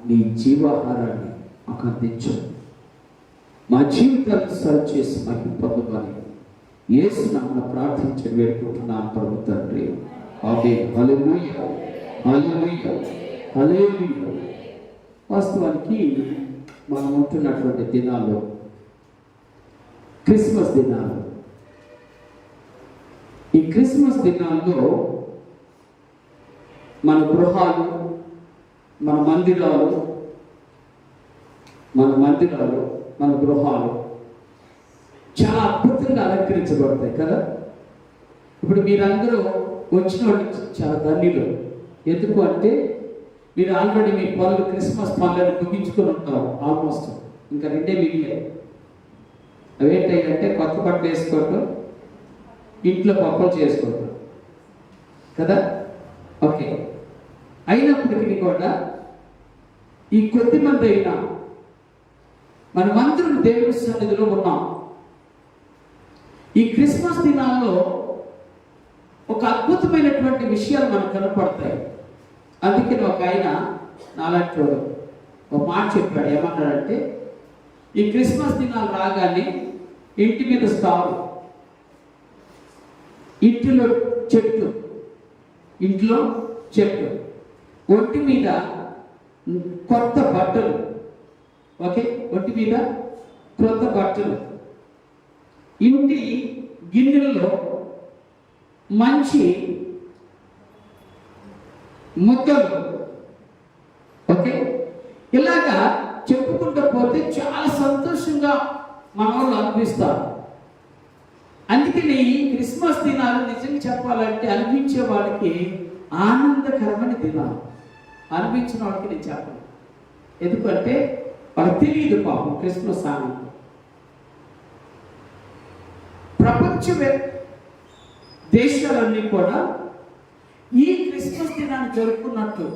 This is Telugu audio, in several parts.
నీ జీవాహారాన్ని మాకు అందించు. మా జీవితాన్ని సరి చేసి మహిమ పొందమని యేసు నామమున ప్రార్థించి వేడుకుంటున్నాను ప్రభు తండ్రి. ఆమేన్. హల్లెలూయా, హల్లెలూయా, హల్లెలూయా. వాస్తవానికి మనం ఉంటున్నటువంటి దినాల్లో క్రిస్మస్ దినాలు. ఈ క్రిస్మస్ దినాల్లో మన గృహాలు, మన మందిరాలు, మన గృహాలు చాలా అద్భుతంగా అలంకరించబడతాయి కదా. ఇప్పుడు మీరందరూ వచ్చిన వాళ్ళు చాలా ధన్యులు. ఎందుకు అంటే మీరు ఆల్రెడీ మీ పనులు, క్రిస్మస్ పనులను ముగించుకొని ఉంటారు. ఆల్మోస్ట్ ఇంకా 2 మిగిలాయి. అవేంటంటే కొత్త బట్టలు వేసుకోవటం, ఇంట్లో పప్పులు చేసుకోవటం కదా. ఓకే, అయినప్పటికీ కూడా ఈ కొద్ది మంది అయినా మనమందరం దేవుని సన్నిధిలో ఉన్నాం. ఈ క్రిస్మస్ దినాల్లో ఒక అద్భుతమైనటువంటి విషయాలు మనకు కనపడతాయి. అందుకని ఒక ఆయన నాలాంటి వాడు ఒక మాట చెప్పాడు. ఏమన్నాడంటే, ఈ క్రిస్మస్ దినాలు రాగానే ఇంటి మీద స్టార్, ఇంట్లో చెట్టు, ఒంటి మీద కొత్త బట్టలు. ఓకే, ఒంటి మీద కొత్త బట్టలు, ఇంటి గిన్నెలలో మంచి ముద్దలు. ఓకే, ఇలాగా చెప్పుకుంటూ పోతే చాలా సంతోషంగా మన వాళ్ళు అనిపిస్తారు. అందుకని ఈ క్రిస్మస్ దినాలు నిజంగా చెప్పాలంటే అనిపించే వాడికి ఆనందకరమైన దినాలు, అనిపించిన వాడికి నేను చెప్పను. ఎందుకంటే వాళ్ళకి తెలియదు పాపం క్రిస్మస్ ఆనందం. ప్రపంచ దేశాలన్నీ కూడా ఈ క్రిస్మస్ దినాన్ని జరుపుకున్నట్టు,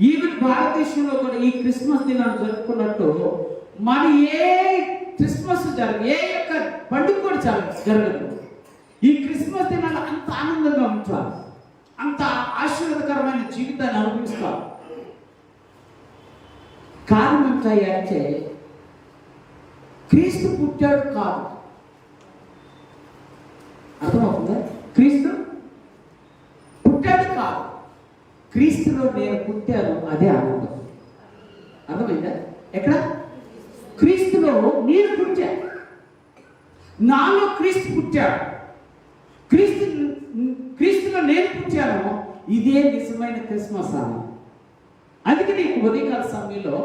ఈవెన్ భారతదేశంలో కూడా ఈ క్రిస్మస్ దినాన్ని జరుపుకున్నట్టు మన ఏ క్రిస్మస్ ఏ యొక్క పండుగ కూడా జరగదు. ఈ క్రిస్మస్ దినాలు అంత ఆనందంగా ఉంటారు, అంత ఆశీర్వాదకరమైన జీవితాన్ని అనుభవిస్తారు. కారణం ఏంటంటే క్రీస్తు పుట్టాడు కాదు. అర్థమవుతుందా? క్రీస్తు పుట్టాడు కాదు, క్రీస్తులో నేను పుట్టాను, అదే ఆనందం. అర్థమైందా? ఎక్కడ? క్రీస్తులో నేను పుట్టాను, నాలో క్రీస్తు పుట్టాడు, క్రీస్తులో నేను పుట్టాను. ఇదే నిజమైన క్రిస్మస్ ఆనందం. అందుకే నీకు ఉదయకాల సమయంలో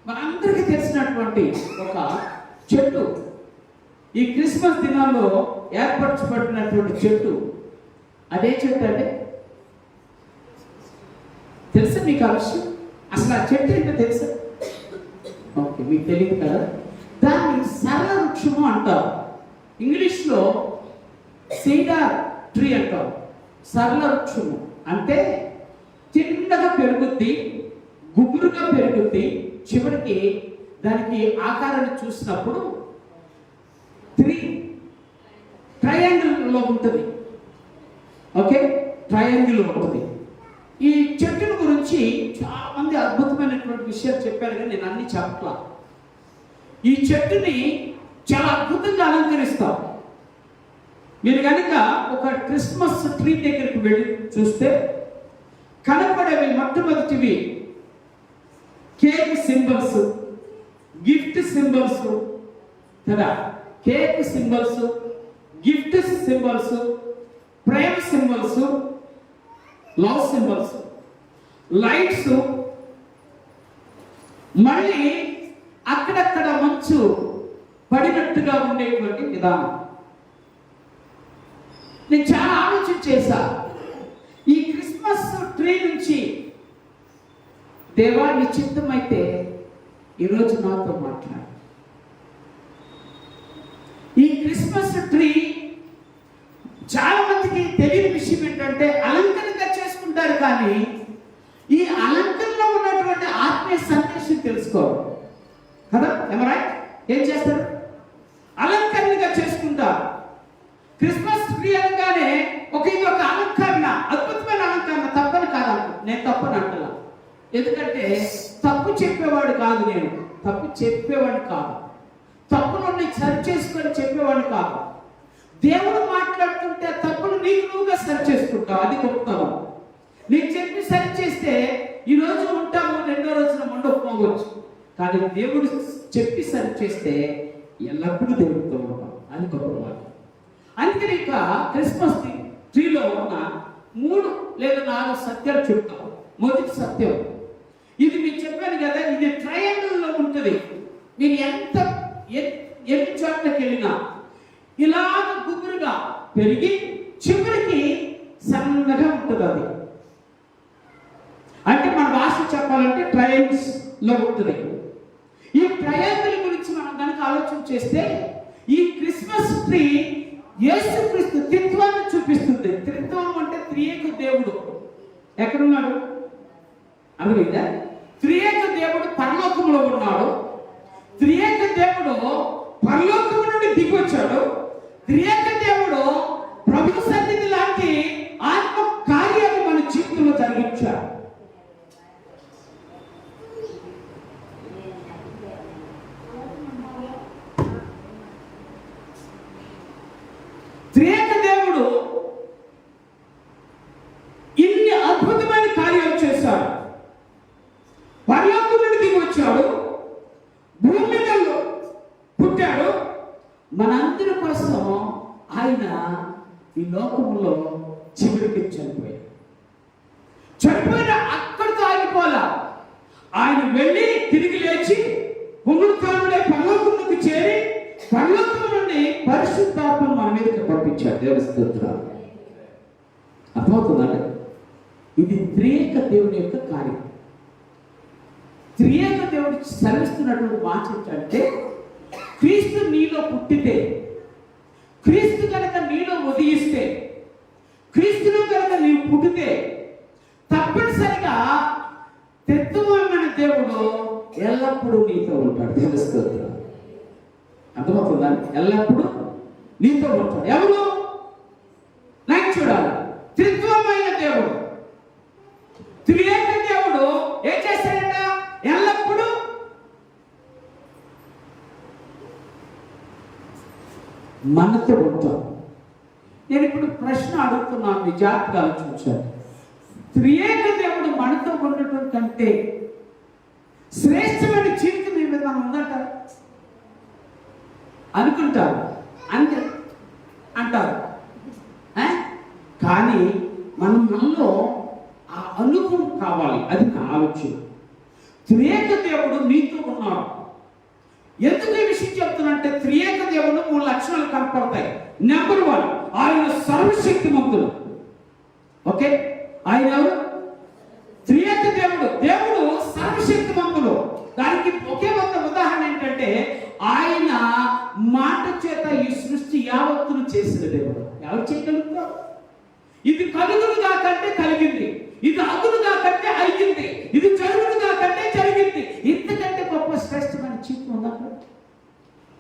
మనందరికీ తెలిసినటువంటి ఒక చెట్టు, ఈ క్రిస్మస్ దినాల్లో ఏర్పరచబడినటువంటి చెట్టు, అదే చెట్టు అంటే తెలుసా మీకు ఆ విషయం? అసలు ఆ చెట్టు ఏంటో తెలుసా? ఓకే, మీకు తెలియదు కదా. దాన్ని సరళ వృక్షము అంటారు. ఇంగ్లీష్లో సీడర్ ట్రీ అంటారు. సరళ వృక్షము అంటే చిన్నగా పెరుగుద్ది, గుబురుగా పెరుగుద్ది, చివరికి దానికి ఆకారాన్ని చూసినప్పుడు 3 ట్రయాంగిల్లో ఉంటుంది. ఓకే, ట్రయాంగిల్ ఉంటుంది. ఈ చెట్టుల గురించి చాలా మంది అద్భుతమైనటువంటి విషయాలు చెప్పారు, కానీ నేను అన్ని చెప్పట్లా. ఈ చెట్టుని చాలా అద్భుతంగా అలంకరిస్తాం. మీరు కనుక ఒక క్రిస్మస్ ట్రీ దగ్గరికి వెళ్ళి చూస్తే కనపడేవి మొట్టమొదటివి కేక్ సింబల్స్, గిఫ్ట్ సింబల్స్ కదా. కేక్ సింబల్స్, గిఫ్ట్ సింబల్స్, ప్రేమ సింబల్స్, లవ్ సింబల్స్, లైట్స్, మళ్ళీ అక్కడక్కడ మంచు పడినట్టుగా ఉండేటువంటి విధానం. నేను చాలా ఆలోచన చేశా. ఈ క్రిస్మస్ ట్రీ నుంచి దేవా నీ చిత్తమైతే ఈరోజు నాతో మాట్లాడు. ఈ క్రిస్మస్ ట్రీ చాలా మందికి తెలియని విషయం ఏంటంటే అలంకరణగా చేసుకుంటారు, కానీ ఈ అలంకరణలో ఉన్నటువంటి ఆత్మీయ సందేశం తెలుసుకోరు కదా. రైట్? ఏం చేస్తారు? అలంకరణగా చేసుకుంటారు. క్రిస్మస్ ట్రీ అనగానే ఇది ఒక అలంకరణ, అద్భుతమైన అలంకరణ, తప్పని ఎందుకంటే తప్పు చెప్పేవాడు కాదు, నేను తప్పు చెప్పేవాడు కాదు, తప్పును సరి చేసుకొని చెప్పేవాడు కాదు. దేవుడు మాట్లాడుతుంటే తప్పును నువ్వుగా సరి చేసుకుంటావు, అది గొప్పతనం. నీకు చెప్పి సరి చేస్తే ఈ రోజు ఉంటాము, రెండో రోజున ఉండకపోవచ్చు. కానీ దేవుడు చెప్పి సరి చేస్తే ఎల్లప్పుడూ దేవుడితో ఉంటాం, అది గొప్ప. అందుకని ఇక క్రిస్మస్ ట్రీలో ఉన్న 3 లేదా 4 సత్యాలు చెప్తాం. మొదటి సత్యం, ఇది మీకు చెప్పాను కదా, ఇది ట్రయాంగిల్లో ఉంటుంది. మీరు ఎన్ని చోట్లకి వెళ్ళినా ఇలాగ గుబురుగా పెరిగి చివరికి సన్నగా ఉంటుంది. అది అంటే మన భాష చెప్పాలంటే ట్రయాంగిల్స్ లో ఉంటుంది. ఈ ట్రయాంగిల్ గురించి మనం కనుక ఆలోచన చేస్తే ఈ క్రిస్మస్ ట్రీ యేసుక్రీస్తు త్రిత్వాన్ని చూపిస్తుంది. త్రిత్వం అంటే త్రియేక దేవుడు ఎక్కడున్నాడు అర్థమైందా? త్రియేక దేవుడు పరలోకంలో ఉన్నాడు, త్రియేక దేవుడు పరలోకము నుండి దిగొచ్చాడు, త్రియేక దేవుడు ప్రభు సన్నిధి లాంటి ఆత్మ కార్యాలు మన జీవితంలో జరిగించాడు. త్రియేక దేవుడు ఇన్ని అద్భుతమైన కార్యాలు చేశాడు. పరలోకం నుండి దిగి వచ్చాడు, భూమి మీద పుట్టాడు, మనందరి కోసం ఆయన ఈ లోకంలో చివరికి చనిపోయాడు. చనిపోయిన అక్కడితో ఆగిపోలా, ఆయన వెళ్ళి తిరిగి లేచి పునరుత్థానుడై పరలోకంలోకి చేరి పరలోకం నుండి పరిశుద్ధాత్మను మన మీదకి పంపించాడు. దేవుని స్తోత్రాలు. అర్థమవుతుందండి? ఇది త్రియేక దేవుని యొక్క కార్యం. త్రియేక దేవుడు సెలవిస్తున్నటువంటి మాట ఏంటంటే, క్రీస్తు నీలో పుట్టితే, క్రీస్తు కనుక నీలో ఉదయిస్తే, క్రీస్తులో కనుక నీవు పుట్టితే తప్పనిసరిగా త్రిత్వమైన దేవుడు ఎల్లప్పుడూ నీతో ఉంటాడు. దేవుని స్తోత్రాలు. అర్థమవుతుందా? ఎల్లప్పుడూ నీతో ఉంటాడు. ఎవరు? నాకు చూడాలి. త్రిత్వమైన దేవుడు, త్రియేక దేవుడు ఏం చేస్తాడంట? ఎల్లప్పుడూ మనతో ఉంటాడు. నేను ఇప్పుడు ప్రశ్న అడుగుతున్నాను, మీ జాగ్రత్తగా ఆలోచించాలి. త్రియేక దేవుడు మనతో ఉండటం కంటే శ్రేష్టమైన జీవితం మీ మీద ఉందంట అనుకుంటారు, అంతే అంటారు. కానీ మనలో ఆ అనుభవం కావాలి, అది నా ఆలోచన. త్రియేక దేవుడు నీతో ఉన్నాడు. ఎందుకు ఈ విషయం చెప్తున్నంటే, త్రియేక దేవుడు 3 లక్షణాలు కనపడతాయి. నెంబర్ 1, ఆయన సర్వశక్తిమంతుడు. ఓకే, ఆయన ఎవరు? త్రియేక దేవుడు. దేవుడు సర్వశక్తిమంతుడు. దానికి ఒకే ఒక ఉదాహరణ ఏంటంటే, ఆయన మాట చేత ఈ సృష్టి యావత్తును చేసిన దేవుడు. ఎవరు చేయగలుగుతారు? ఇది కలుగునుగా కంటే కలిగింది, ఇది అగునుగా కంటే అయ్యింది, ఇది జరుగునుగా కంటే జరిగింది. ఇంతకంటే గొప్ప శ్రేష్టమైన జీవితం ఉందా?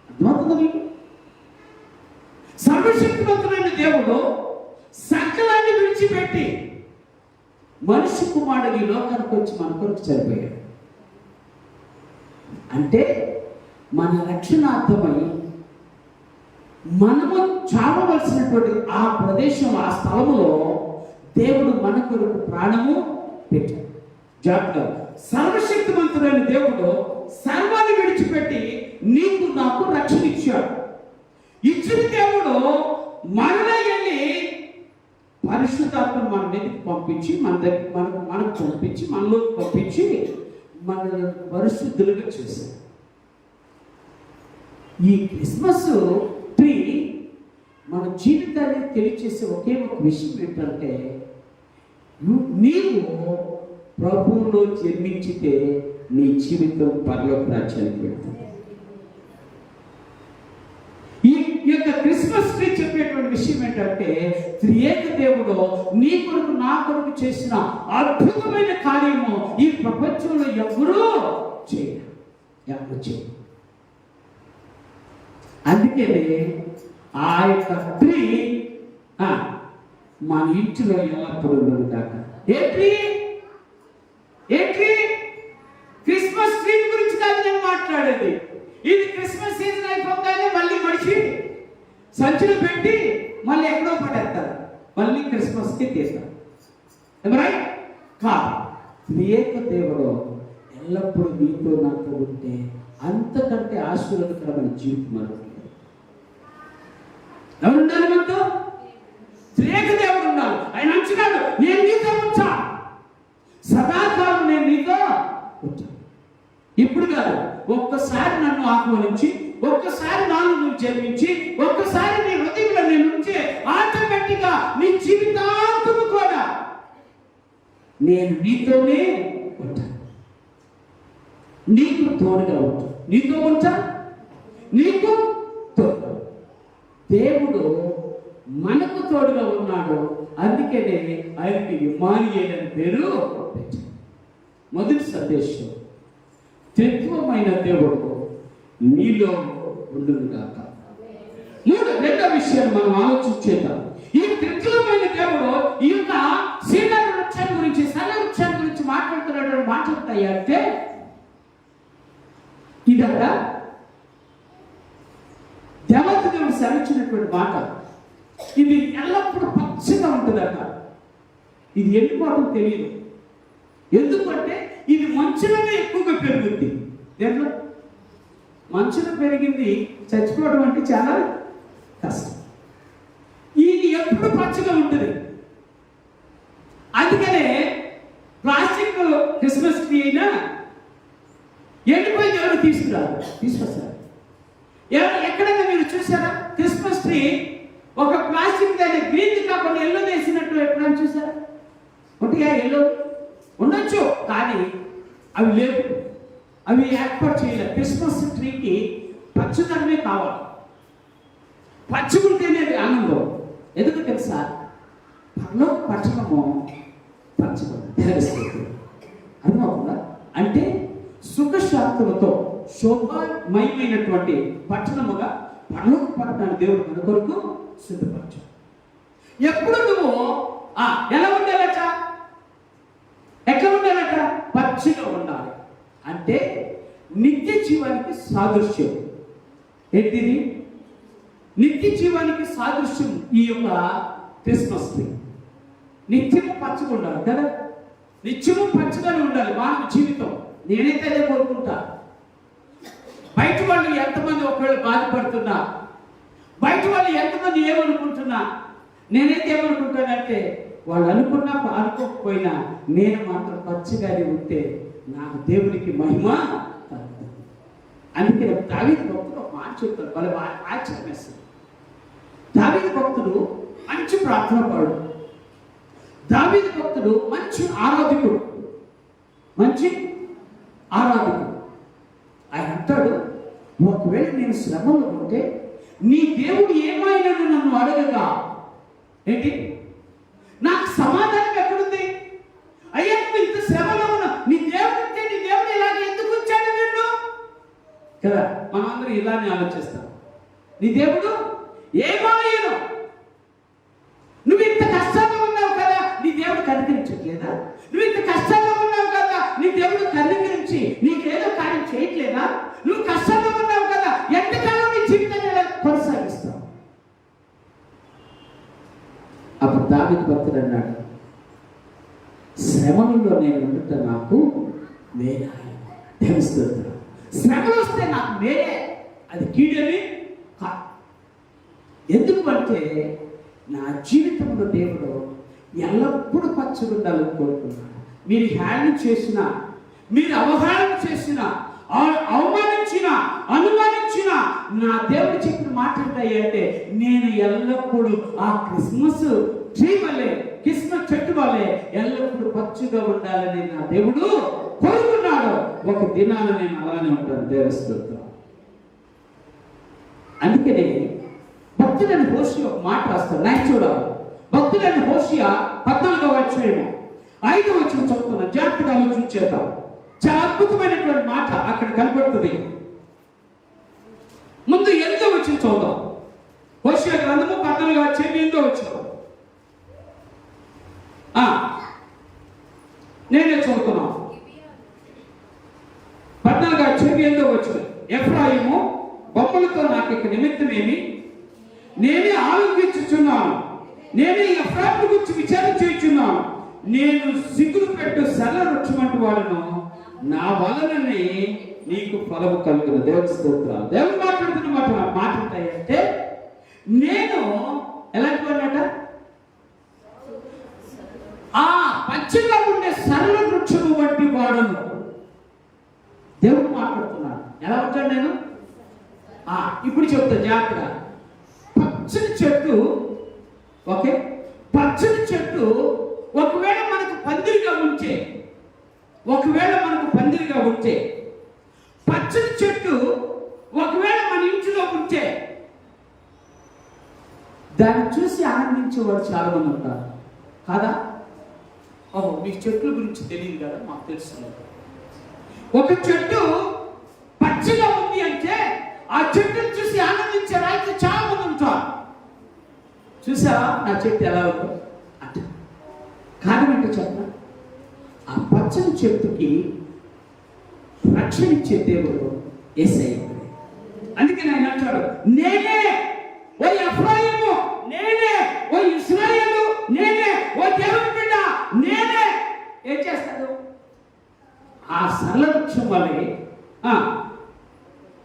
అర్థమవుతుందా మీకు? సర్వశక్తివంతుడైన దేవుడు సకలాన్ని విడిచిపెట్టి మనిషి కుమారుడు ఈ లోకానికి వచ్చి మన కొరకు చనిపోయాడు. అంటే మన రక్షణార్థమై మనము చావవలసినటువంటి ఆ ప్రదేశం, ఆ స్థలములో దేవుడు మన కొరకు ప్రాణము పెట్టాడు. జాగ్రత్త. సర్వశక్తివంతుడైన దేవుడు సర్వాన్ని విడిచిపెట్టి నీకు నాకు రక్షణ ఇచ్చాడు. ఇచ్చిన దేవుడు మనలో వెళ్ళి పరిశుద్ధాత్మను మన మీదకి పంపించి, మన దగ్గర మనకు పంపించి, మనలో పంపించి మన పరిశుద్ధులుగా చేశాడు. ఈ క్రిస్మస్ ట్రీ మన జీవితాన్ని తెలియచేసే ఒకే ఒక విషయం ఏంటంటే, నీవు ప్రభువులో జన్మించితే నీ జీవితం పరలోక రాజ్యానికి వెళ్తుంది. ఈ యొక్క క్రిస్మస్ ట్రీ చెప్పేటువంటి విషయం ఏంటంటే, త్రియేక దేవుడు నీ కొరకు నా కొరకు చేసిన అద్భుతమైన కార్యము ఈ ప్రపంచంలో ఎవరూ చేయరు. అందుకే ఆ యొక్క ట్రీ మన ఇంటిలో ఎల్లప్పుడూ ఉండదు కాక. ఏ ట్రీ? మాట్లాడేది. ఇది క్రిస్మస్ సీజన్ అయిపోగానే మళ్ళీ మనిషి సంచులు పెట్టి మళ్ళీ ఎక్కడో పడేస్తారు, మళ్ళీ క్రిస్మస్కి తీస్తారు. రైట్ కాదు. త్రియేక దేవుడు ఎల్లప్పుడూ మీతో నాతో ఉంటే అంతకంటే ఆశీర్వాదకరమైన జీవితం మరొకటి. ఎవరు ఉండాలి మనతో? త్రియేక దేవుడు ఉండాలి. ఆయన అంటున్నాడు, నేను నీతో ఉంటా, సదాకాలం నేను నీతో ఉంటా. ఇప్పుడు కాదు, ఒక్కసారి నన్ను ఆహ్వానించి, ఒక్కసారి నాలో నువ్వు జన్మించి, ఒక్కసారి నీ హృదయంలో నేను ఉంటే ఆటోమేటిక్ గా నీ జీవితాంతము కూడా నేను నీతోనే ఉంటా, నీకు తోడుగా ఉంటా, నీతో ఉంటా, నీకు తోడుగా. దేవుడు మనకు తోడుగా ఉన్నాడు. అందుకనే ఆయనకి ఇమ్మానుయేలు అని పేరు పెట్టాడు. మొదటి సందేశం, త్రిత్వమైన దేవుడు నీలో ఉండుగాక. రెండో విషయాన్ని మనం ఆలోచించేద్దాం. ఈ త్రిత్వమైన దేవుడు ఈ యొక్క సీనారు వృక్షాన్ని గురించి, సరళ వృక్షాన్ని గురించి మాట్లాడుతున్నాడు. మాట్లాడతాయి అంటే ఇదట దేవత దేవుడు సెలవిచ్చినటువంటి మాట. ఇది ఎల్లప్పుడూ పచ్చగా ఉంటుందట. ఇది ఎండిపోవడం తెలియదు. ఎందుకంటే ఇది మంచులోనే ఎక్కువగా పెరుగుద్ది. దేంట్లో మంచులో పెరిగింది చచ్చిపోవడం అంటే చాలా కష్టం. ఇది ఎప్పుడు పచ్చగా ఉంటుంది. అందుకనే ప్లాస్టిక్ క్రిస్మస్ ట్రీ అయినా ఎండిపోయింది ఎవరు తీసుకొస్తారు. ఎక్కడైనా మీరు చూసారా క్రిస్మస్ ట్రీ ఒక ప్లాస్టిక్ దాన్ని గ్రీన్ కాకుండా ఎల్లో వేసినట్టు ఎప్పుడైనా చూసారా? ఒకటిగా ఎల్లో ఉండొచ్చు, కానీ అవి లేవు, అవి ఏర్పాటు చేయలేదు. క్రిస్మస్ ట్రీకి పచ్చదనమే కావాలి, పచ్చగుంటేనే ఆనందం. ఎందుకు తెలుసా? పరలోక పట్టణము పచ్చదనం అర్థమవుతుందా? అంటే సుఖశాంతులతో శోభమయమైనటువంటి పట్టణముగా పరలోక పట్టణాన్ని దేవుడు మన కొరకు సిద్ధపరచాడు. ఎప్పుడు నువ్వు ఎలా ఉండాలట? ఎట్లా ఉండాలట? పచ్చిగా ఉండాలి. అంటే నిత్య జీవానికి సాదృశ్యం. ఏంటిది? నిత్య జీవానికి సాదృశ్యం ఈ యొక్క క్రిస్మస్ ట్రీ. నిత్యము పచ్చగా ఉండాలి కదా, నిత్యము పచ్చగానే ఉండాలి మానవ జీవితం. నేనైతే అదే కోరుకుంటా. బయట వాళ్ళు ఎంతమంది ఒకవేళ బాధపడుతున్నా, బయట వాళ్ళు ఎంతమంది ఏమనుకుంటున్నా, నేనైతే ఏమనుకుంటానంటే వాళ్ళు అనుకున్నా అనుకోకపోయినా నేను మాత్రం పచ్చగానే ఉంటే నాకు దేవునికి మహిమ. అందుకే దావీదు భక్తుడు ఒక మాట చెప్తాడు, వాళ్ళ ఆశ్చర్యమేస్తుంది. దావీదు భక్తుడు మంచి ప్రార్థన పరుడు, దావీదు భక్తుడు మంచి ఆరాధకుడు. ఆయన అంటాడు, ఒకవేళ నేను శ్రమలో ఉంటే నీ దేవుడు ఏమైనా నన్ను అడగగా ఏంటి నాకు సమాధానం ఎక్కడుంది? అయ్యా నువ్వు ఇంత శ్రమలో ఉన్నా, నీ దేవుడు ఉంటే నీ దేవుడు ఇలాగ ఎందుకు వచ్చాడు నిన్ను కదా? మనందరూ ఇలానే ఆలోచిస్తాం. నీ దేవుడు ఏమాయను, నువ్వు ఇంత కష్టాల్లో ఉన్నావు కదా, నీ దేవుడు కనికరించట్లేదా? నువ్వు ఇంత కష్టాల్లో ఉన్నావు కదా, నీ దేవుడు కనికరించి నీకేదో కార్యం చేయట్లేదా? నువ్వు కష్టాల్లో ఉన్నావు కదా, ఎంతకాలం నీ జీవితాన్ని కొనసాగిస్తావు? అప్పుడు దావీదు భక్తుడు అన్నాడు, శ్రమలలో నేను ఉండటం నాకు మేలే. తెలుస్తుంది, శ్రమలు వస్తే నాకు మేలే, అది కీడని కాదు. ఎందుకంటే నా జీవితంలో దేవుడు ఎల్లప్పుడూ పచ్చగా ఉండాలని కోరుకున్నాడు. మీరు హ్యాండ్ చేసిన, మీరు అవహేళన చేసిన, అవమానించిన, అనుమానించిన నా దేవుడు చెప్పిన మాట ఏంటంటే నేను ఎల్లప్పుడూ ఆ క్రిస్మస్ ట్రీ వల్లే, క్రిస్మస్ చెట్టు వల్లే ఎల్లప్పుడూ పచ్చగా ఉండాలని నా దేవుడు కోరుకున్నాడు. ఒక దినాన నేను అలానే ఉంటాను. దేవస్తోత్రం. అందుకనే భక్తుడైన హోషియా ఒక మాట రాస్తాడు. నేను చూడాలి. భక్తుడైన హోషియా 14వ అధ్యాయము 5వ వచనం చదువుతున్నా, జాగ్రత్తగా ఆలోచించేద్దాం. చాలా అద్భుతమైనటువంటి మాట అక్కడ కనబడుతుంది. ముందు 8వ వచనం చదువుదాం. హోషియా గ్రంథము 14వ అధ్యాయం 8వ వచనం. నేనే చదువుతున్నాను. 14వ అధ్యాయం 8వ వచనం. ఎఫ్రాయిము బొమ్మలతో నాకు ఇక నిమిత్తమేమి, నేనే ఆలోచించుచున్నాను, నేనే ఎఫ్రాయిము గురించి విచారణ చేయుచున్నాను. నేను సిగ్గులు పెట్టు సరళ వృక్షమంటి వాడును, నా వలననే నీకు ఫలము కలుగును. దేవుని స్తోత్రాలు. దేవుడు మాట్లాడుతున్న మాట ఏంటంటే, నేను ఎలాంటి వాడినట, ఆ పచ్చిగా ఉండే సరళ వృక్షము వంటి వాడును. దేవుడు మాట్లాడుతున్నాడు. ఎలా ఉంటాడు నేను? ఇప్పుడు చెప్తా జాగ్రత్తగా. పచ్చని చెట్టు, ఓకే, పచ్చని చెట్టు ఒకవేళ మనకు పందిరిగా ఉంటే, పచ్చని చెట్టు ఒకవేళ మన ఇంటిలో ఉంటే దాన్ని చూసి ఆనందించేవాడు చాలా మంది ఉంటారు కాదా? మీకు చెట్ల గురించి తెలియదు కదా, మాకు తెలుసు. ఒక చెట్టు పచ్చిగా ఉంది అంటే ఆ చెట్టును చూసి ఆనందించే రైతు చాలా మంది ఉంటారు. చూసావా నా చెట్టు ఎలా ఉందో అంటే, కారణం ఏంటో చెప్పనా? ఆ పచ్చని చెట్టుకి రక్షణ ఇచ్చే దేవుడు యేసయ్య. అందుకే ఆయన అంటాడు, నేనే ఓ ఎఫ్రాయిము, నేనే ఓ ఇశ్రాయేలు, నేనే ఓ దేవుని బిడ్డ, నేనే ఏం చేస్తాడు? ఆ సరళ వృక్షం వల్లే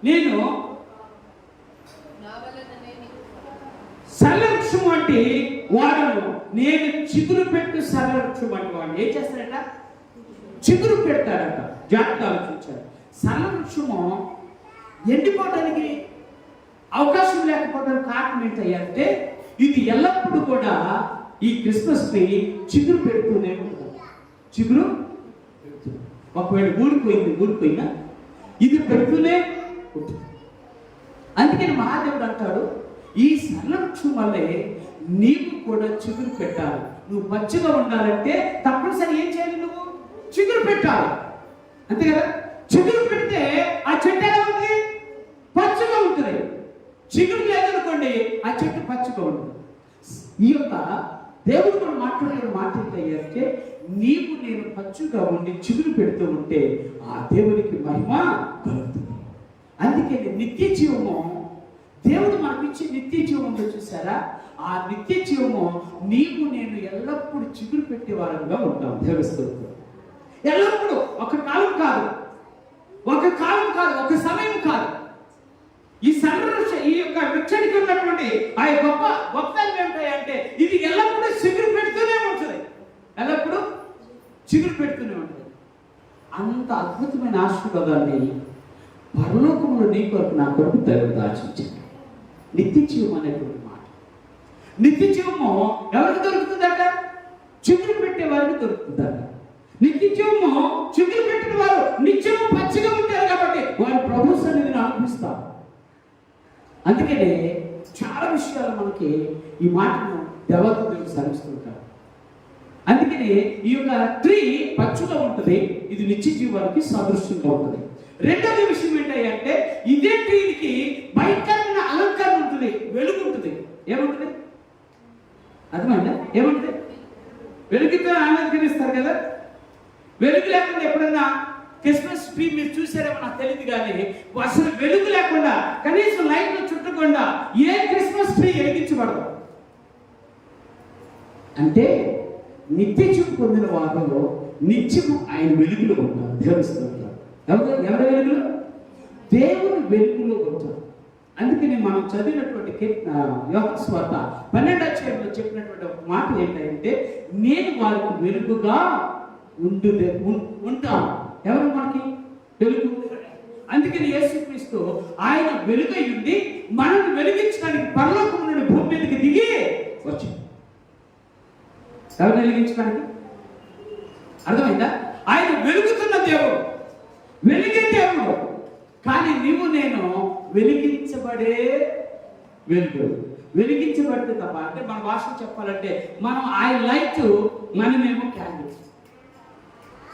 నేను సరళ వృక్షం వంటి వాడను, నేను చిగురు పెట్టు సరళ వృక్షం వంటి వాడిని. ఏం చేస్తాడట? చిగురు పెడతాడట. జాగ్రత్త ఆలోచించాడు. సరళ వృక్షము ఎండిపోవడానికి అవకాశం లేకపోవడానికి కారణం ఏంటంటే, ఇది ఎల్లప్పుడూ కూడా ఈ క్రిస్మస్ ట్రీ చిగురు పెడుతూనే ఉంటుంది. చిగురు పెడుతుంది. ఒకవేళ ఊడిపోయినా ఇది పెడుతూనే ఉంటుంది. అందుకని మహాదేవుడు అంటాడు, ఈ సరళ వృక్షం వల్లే నీవు కూడా చిగురు పెట్టాలి. నువ్వు పచ్చిగా ఉండాలంటే తప్పనిసరి ఏం చేయాలి? నువ్వు చిగురు పెట్టాలి. అంతే కదా? చిగురు పెడితే ఆ చెట్టు ఎలా ఉంది? పచ్చిగా ఉంటుంది. చిగురు లేదనుకోండి ఆ చెట్టు పచ్చిగా ఉంటుంది. ఈ యొక్క దేవుడు కూడా మాట్లాడే మాట ఏంటంటే, నీవు నేను పచ్చిగా ఉండి చిగురు పెడుతూ ఉంటే ఆ దేవునికి మహిమ కలుగుతుంది. అందుకే నిత్య జీవము, దేవుడు మనకిచ్చే నిత్య జీవం ఉందో చూసారా? ఆ నిత్య జీవము నీవు నేను ఎల్లప్పుడూ చిగురు పెట్టే వారంగా ఉంటాం. దేవస్థానం ఎల్లప్పుడూ, ఒక కాలం కాదు, ఒక సమయం కాదు. ఈ ఈ యొక్క వృక్షానికి ఉన్నటువంటి ఆ గొప్పతనం ఏమిటాయంటే, ఇది ఎల్లప్పుడూ చిగురు పెడుతూనే ఉంటుంది. ఎల్లప్పుడూ చిగురు పెడుతూనే ఉంటుంది. అంత అద్భుతమైన ఆశీర్వాదాన్ని పరలోకంలో నీ కొరకు నా కొరకు దేవుడు దాచించాడు. నిత్య జీవం అనేటువంటి మాట. నిత్య జీవము ఎవరికి దొరుకుతుందట? చిగురు పెట్టే వారికి దొరుకుతుందట. నిత్య జీవము చిగురు పెట్టిన వారు నిత్యము పచ్చిగా ఉంటారు కాబట్టి వారి ప్రభు సన్నిధిని అనుభవిస్తారు. అందుకనే చాలా విషయాలు మనకి ఈ మాటను దేవతలు సాగిస్తుంటారు. అందుకని ఈ యొక్క ట్రీ పచ్చుగా ఉంటుంది. ఇది నిత్య జీవానికి సాదృశ్యంగా ఉంటుంది. రెండవ విషయం ఏంటంటే, ఇదే ట్రీకి భయంకరమైన అలంకరణ ఉంటుంది, వెలుగు ఉంటుంది. ఏముంటుంది? అర్థమైందా? ఏముంటుంది? వెలుగుతో అలంకరిస్తారు కదా. వెలుగు లేకుండా ఎప్పుడన్నా క్రిస్మస్ ట్రీ మీరు చూసారేమో నాకు తెలియదు, కానీ అసలు వెలుగు లేకుండా కనీసం లైట్లు చుట్టకుండా ఏ క్రిస్మస్ ట్రీ వెలిగించబడదు. అంటే నిత్య జీవం పొందిన వారిలో నిత్యము ఆయన వెలుగులో ఉంటారు. దేవస్థానం ఎవరి వెలుగులో? దేవుని వెలుగులో ఉంటారు. అందుకని మనం చదివినటువంటి యోహాను సువార్త 12వ అధ్యాయంలో చెప్పినటువంటి ఒక మాట ఏంటంటే, నేను వారికి వెలుగుగా ఉంటాను. ఎవరు మనకి వెలుగు? అందుకని యేసుక్రీస్తు ఆయన వెలుగై ఉండి మనల్ని వెలిగించడానికి పరలోకం నుండి భూమి మీదకి దిగి వచ్చింది. ఎవరు వెలిగించడానికి? అర్థమైందా? ఆయన వెలుగుతున్న దేవుడు, వెలిగే దేవుడు. కానీ నీవు నేను వెలిగించబడే వెలుగు. వెలిగించబడితే తప్ప, అంటే మన భాషలో చెప్పాలంటే మనం ఆయన లైట్, మనమేమో క్యాండిల్.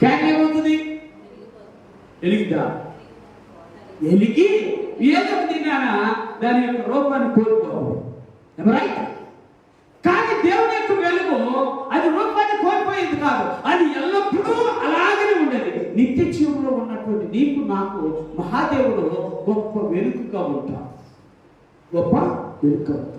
క్యాండిల్ ఏమవుతుంది? వెలిగిద్దా? వెలిగి ఏదో తిన్నానా దాని యొక్క రూపాన్ని కోల్పోవు. రైట్? కానీ దేవుని యొక్క వెలుగు అది రూపాన్ని కోల్పోయేది కాదు, అది ఎల్లప్పుడూ అలాగనే ఉండేది. నిత్య జీవంలో ఉన్నటువంటి నీకు నాకు మహాదేవుడు గొప్ప వెలుగుగా ఉంటాం, గొప్ప వెలుగుగా ఉంటాం.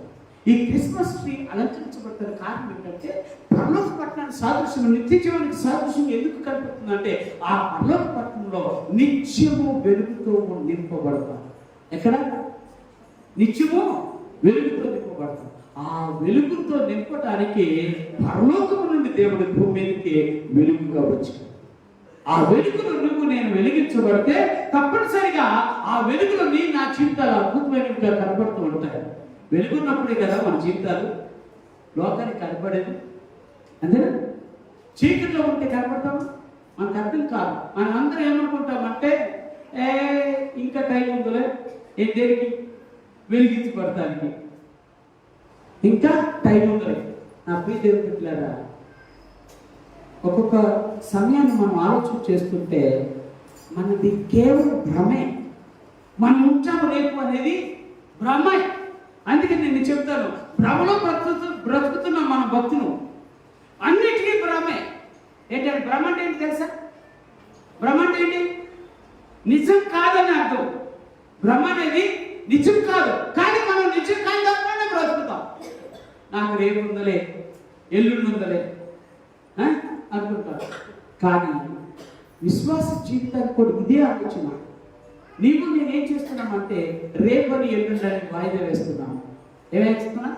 ఈ క్రిస్మస్ ట్రీ అలంకరించబడుతున్న కారణం ఏంటంటే పరలోక పట్టణానికి సాదృశ్యం, నిత్య జీవనానికి సాదృశ్యం ఎందుకు కనిపిస్తుందంటే ఆ పరలోక పట్టణంలో నిత్యము వెలుగుతో నింపబడతాం. ఎక్కడ? నిత్యము వెలుగుతో నింపబడతాం. ఆ వెలుగుతో నింపడానికి పరలోకము నుండి దేవుడి భూమి మీదకి వెలుగుగా వచ్చింది. ఆ వెలుగులో నువ్వు నేను వెలిగించబడితే తప్పనిసరిగా ఆ వెలుగులో నా జీవితాలు అద్భుతమైనవిగా కనబడుతూ ఉంటాయి. వెలుగున్నప్పుడే కదా మన జీవితాలు లోకానికి కనపడేది. అంతేనా? చీకట్లో ఉంటే కనపడతామా? మనకు అర్థం కాదు. మనం అందరం ఏమనుకుంటామంటే ఇంకా టైం ఉందిలే, దేనికి వెలిగించబడటానికి ఇంకా టైం ఉందిలే. నా ప్రియ దేవుని బిడ్డలారా, ఒక్కొక్క సమయాన్ని మనం ఆలోచన చేస్తుంటే మనది కేవలం భ్రమే. మనం ఉంటాము రేపు అనేది భ్రమే. అందుకే నేను చెప్తాను, భ్రమలో బ్రతుకుతున్న మన భక్తులు అన్నిటికీ భ్రమే. ఏంటంటే భ్రమ అంటే ఏంటి తెలుసా? భ్రమ అంటే ఏంటి? నిజం కాదని అర్థం. భ్రమ అనేది నిజం కాదు, కానీ మనం నిజం కాదు దాంట్లోనే బ్రతుకుతాం. నాకు రేపు ఉందలే, ఎల్లుండి ఉందలే అనుకుంటాం. కానీ విశ్వాస జీవితానికి కూడా ఇదే ఆలోచన. నీవు నేనేం చేస్తున్నామంటే రేపని ఎల్లుండని వాయిదా వేస్తున్నాను. ఏమేస్తున్నా?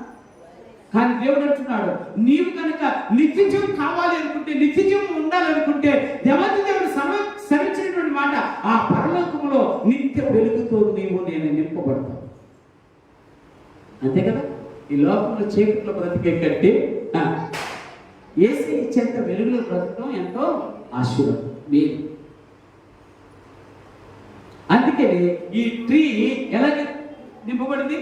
కానీ దేవుడు అంటున్నాడు, నీవు కనుక నిత్యజీవం కావాలి అనుకుంటే, నిత్యజీవం ఉండాలనుకుంటే దేవత దేవుడు సరించినటువంటి మాట, ఆ పరలోకములో నిత్య వెలుగుతో నీవు నేను నింపబడతాను. అంతే కదా? ఈ లోకంలో చీకట్లో బ్రతికే కంటే యేసు ఇచ్చేంత వెలుగులో బ్రతకడం ఎంతో ఆశీర్వాదం మీరు. అందుకే ఈ ట్రీ ఎలాగ నింపబడింది?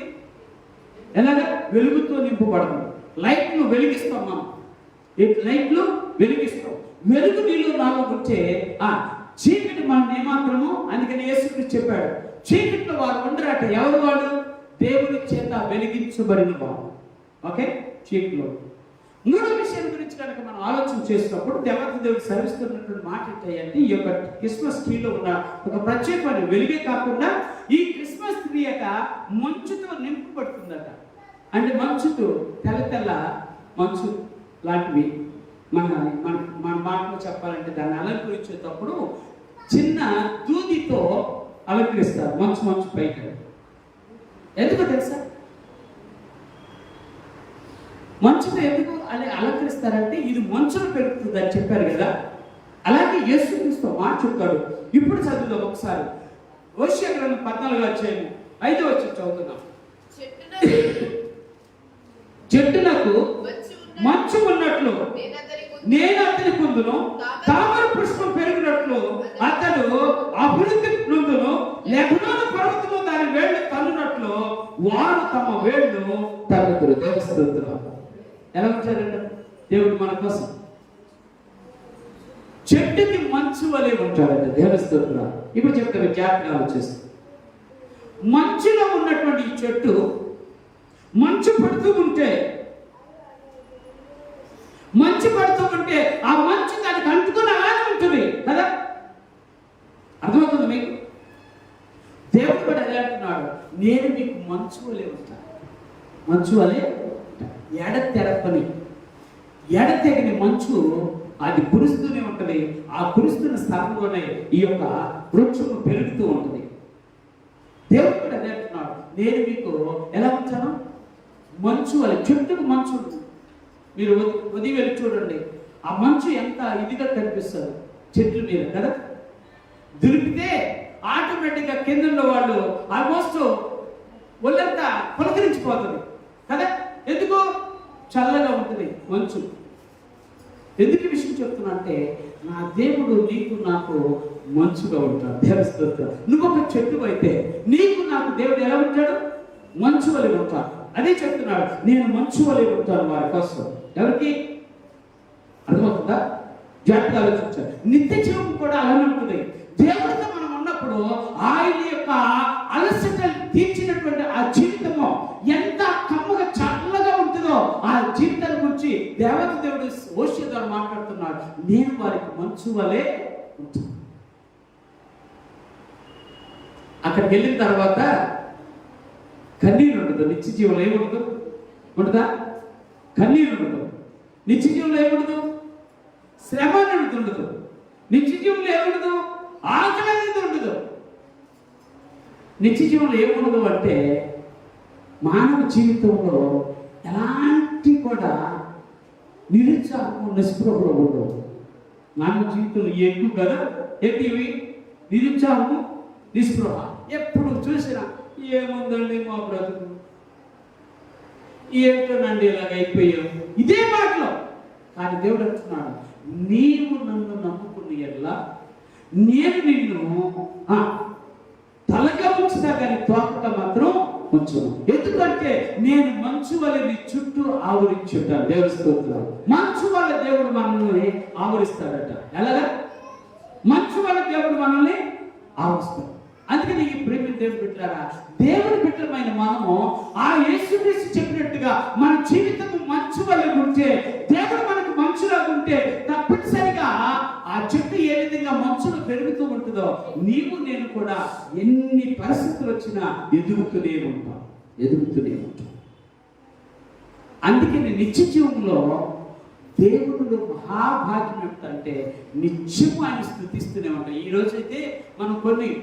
ఎలాగ? వెలుగుతో నింపబడదు. లైట్లు వెలిగిస్తాం మనం, లైట్లు వెలిగిస్తాం. వెలుగు నీళ్ళు నాలో వచ్చే చీకటి మనం ఏమాత్రము. అందుకని యేసుక్రీస్తు చెప్పాడు, చీకట్లో వారు ఉండరట. ఎవరు వాడు? దేవుని చేత వెలిగించబడిన వాడు. ఓకే, చీకట్లో. మూడో విషయం గురించి కనుక మనం ఆలోచన చేసినప్పుడు దేవత దేవుడు సర్విస్తున్నటువంటి మాట ఏంటంటే, ఈ యొక్క క్రిస్మస్ ట్రీలో ఉన్న ఒక ప్రత్యేకమైన వెలుగే కాకుండా ఈ క్రిస్మస్ ట్రీ యొక్క మంచుతో నింపబడుతుందట. అంటే మంచుతో తెల్ల తెల్ల మంచు లాంటివి. మన మన మన మాటలో చెప్పాలంటే దాన్ని అలంకరించేటప్పుడు చిన్న దూదితో అలంకరిస్తారు. మంచు పైకి. ఎందుకో తెలుసా? మంచుతో ఎందుకు అలంకరిస్తారంటే ఇది మంచులో పెరుగుతుంది అని చెప్పారు కదా. అలాగే యేసుక్రీస్తు మాట చెప్తాడు. ఇప్పుడు చదువుదాం ఒకసారి. హోషేయ గ్రంథం 14వ అధ్యాయం 5వ వచనం చదువుతున్నాం. చెట్టునకు మంచు ఉన్నట్లు నేను అతని కుందును, తామర పుష్పం పెరిగినట్లు అతడు అభివృద్ధి నొందును, లెబనోను పర్వతంలో దాని వేళ్ళు తన్నునట్లు వారు తమ వేళ్ళు తన్నుతారు. దేవస్థుతులు ఎలా ఉంటారంట దేవుడు మన కోసం? చెట్టుకి మంచు వలె ఉంటాడంట. దేవస్థుతులు ఇప్పుడు చెప్తాను, జాగ్రత్తగా ఆలోచిస్తాను. మంచులో ఉన్నటువంటి ఈ చెట్టు మంచు పడుతూ ఉంటే ఆ మంచు దానికి అంటుకుని అలానే ఉంటుంది కదా. అర్థమవుతుంది మీకు? దేవుడు కూడా ఎలా అంటున్నాడు, నేను మీకు మంచు వలె ఉంటాను. మంచు వలె ఎడతెగని మంచు అది కురుస్తూనే ఉంటుంది. ఆ కురుస్తున్న స్థలంలోనే ఈ యొక్క వృక్షము పెరుగుతూ ఉంటుంది. దేవుడు కూడా అదే అంటున్నాడు, నేను మీకు ఎలా ఉంటాను? మంచు వలె. చెట్టుకు మంచు మీరు ఉదయం వెళ్ళి చూడండి, ఆ మంచు ఎంత ఇదిగా కనిపిస్తుంది చెట్ల మీద కదా. దులిపితే ఆటోమేటిక్గా కింద ఉన్న వాళ్ళు ఆల్మోస్ట్ ఒళ్ళంతా పులకరించిపోతుంది కదా. ఎందుకు? చల్లగా ఉంటుంది మంచు. ఎందుకు విషయం చెప్తున్నా అంటే, నా దేవుడు నీకు నాకు మంచుగా ఉంటాడు. దేవస్థ నువ్వు ఒక చెట్టు అయితే నీకు నాకు దేవుడు ఎలా ఉంటాడు? మంచు వలె ఉంటాడు. అదే చెప్తున్నాడు, నేను మంచు వలె ఉంటాను వారి కోసం. ఎవరికి? అర్థమవుతుందా? జాగ్రత్తగా ఆలోచించాలి. నిత్య జీవం కూడా అలానే ఉంటుంది. దేవుడితో మనం ఉన్నప్పుడు ఆయన యొక్క అలసటలు తీర్చినటువంటి ఆ జీవితము ఎంత కమ్మగా చల్లగా ఉంటుందో ఆ జీవితాన్ని గురించి దేవత దేవుడు హోషేయ ద్వారా మాట్లాడుతున్నాడు. నేను వారికి మంచు వలె ఉంటాను. అక్కడికి వెళ్ళిన తర్వాత కన్నీరు ఉండదు. నిత్య జీవులు ఏముండదు? ఉండదా? కన్నీరు ఉండదు. నిత్య జీవులు ఏముండదు? శ్రమ అనేది ఉండదు. నిత్య జీవులు ఏముండదు? ఆకలి అనేది ఉండదు. నిత్య జీవులు ఏముండదు అంటే మానవ జీవితంలో ఎలాంటి కూడా నిరుత్సాహము నిస్పృహలు ఉండవు. మానవ జీవితంలో ఎక్కువ కదా ఏంటివి? నిరుత్సాహము నిస్పృహ. ఎప్పుడు చూసినా ఏముందండి మా బ్రతుకు, ఏంటోనండి ఇలాగ అయిపోయాం, ఇదే మాటలో. కానీ దేవుడు అంటున్నాడు, నీవు నన్ను నమ్ముకుని ఎల్లా నేను నిన్ను తలగా ఉంచుతా కానీ తోకట మాత్రం ఉంచును. ఎందుకంటే నేను మంచు వలె నీ చుట్టూ ఆవరించుంటాను. దేవుడి స్తోత్రం. మంచు వల్ల దేవుడు మనల్ని ఆవరిస్తాడట. ఎలాగా? మంచు వల్ల దేవుడు మనల్ని ఆవరిస్తాడు. అందుకని ఈ ప్రేమ దేవుడు బిడ్డలారా, దేవుని బిడ్డలమైన మనము ఆ యేసుక్రీస్తు చెప్పినట్టుగా మన జీవితము మంచు వలె ఉంటే, దేవుడు మనకు మంచులాగా ఉంటే తప్పనిసరిగా ఆ చెట్టు ఏ విధంగా మంచులో పెరుగుతూ ఉంటుందో నీవు నేను కూడా ఎన్ని పరిస్థితులు వచ్చినా ఎదుగుతూనే ఉంటాం. అందుకని నిత్య జీవంలో దేవుడు మహాభాగ్యం ఏమిటంటే నిత్యము ఆయన స్థుతిస్తూనే ఉంటాం. ఈ రోజైతే మనం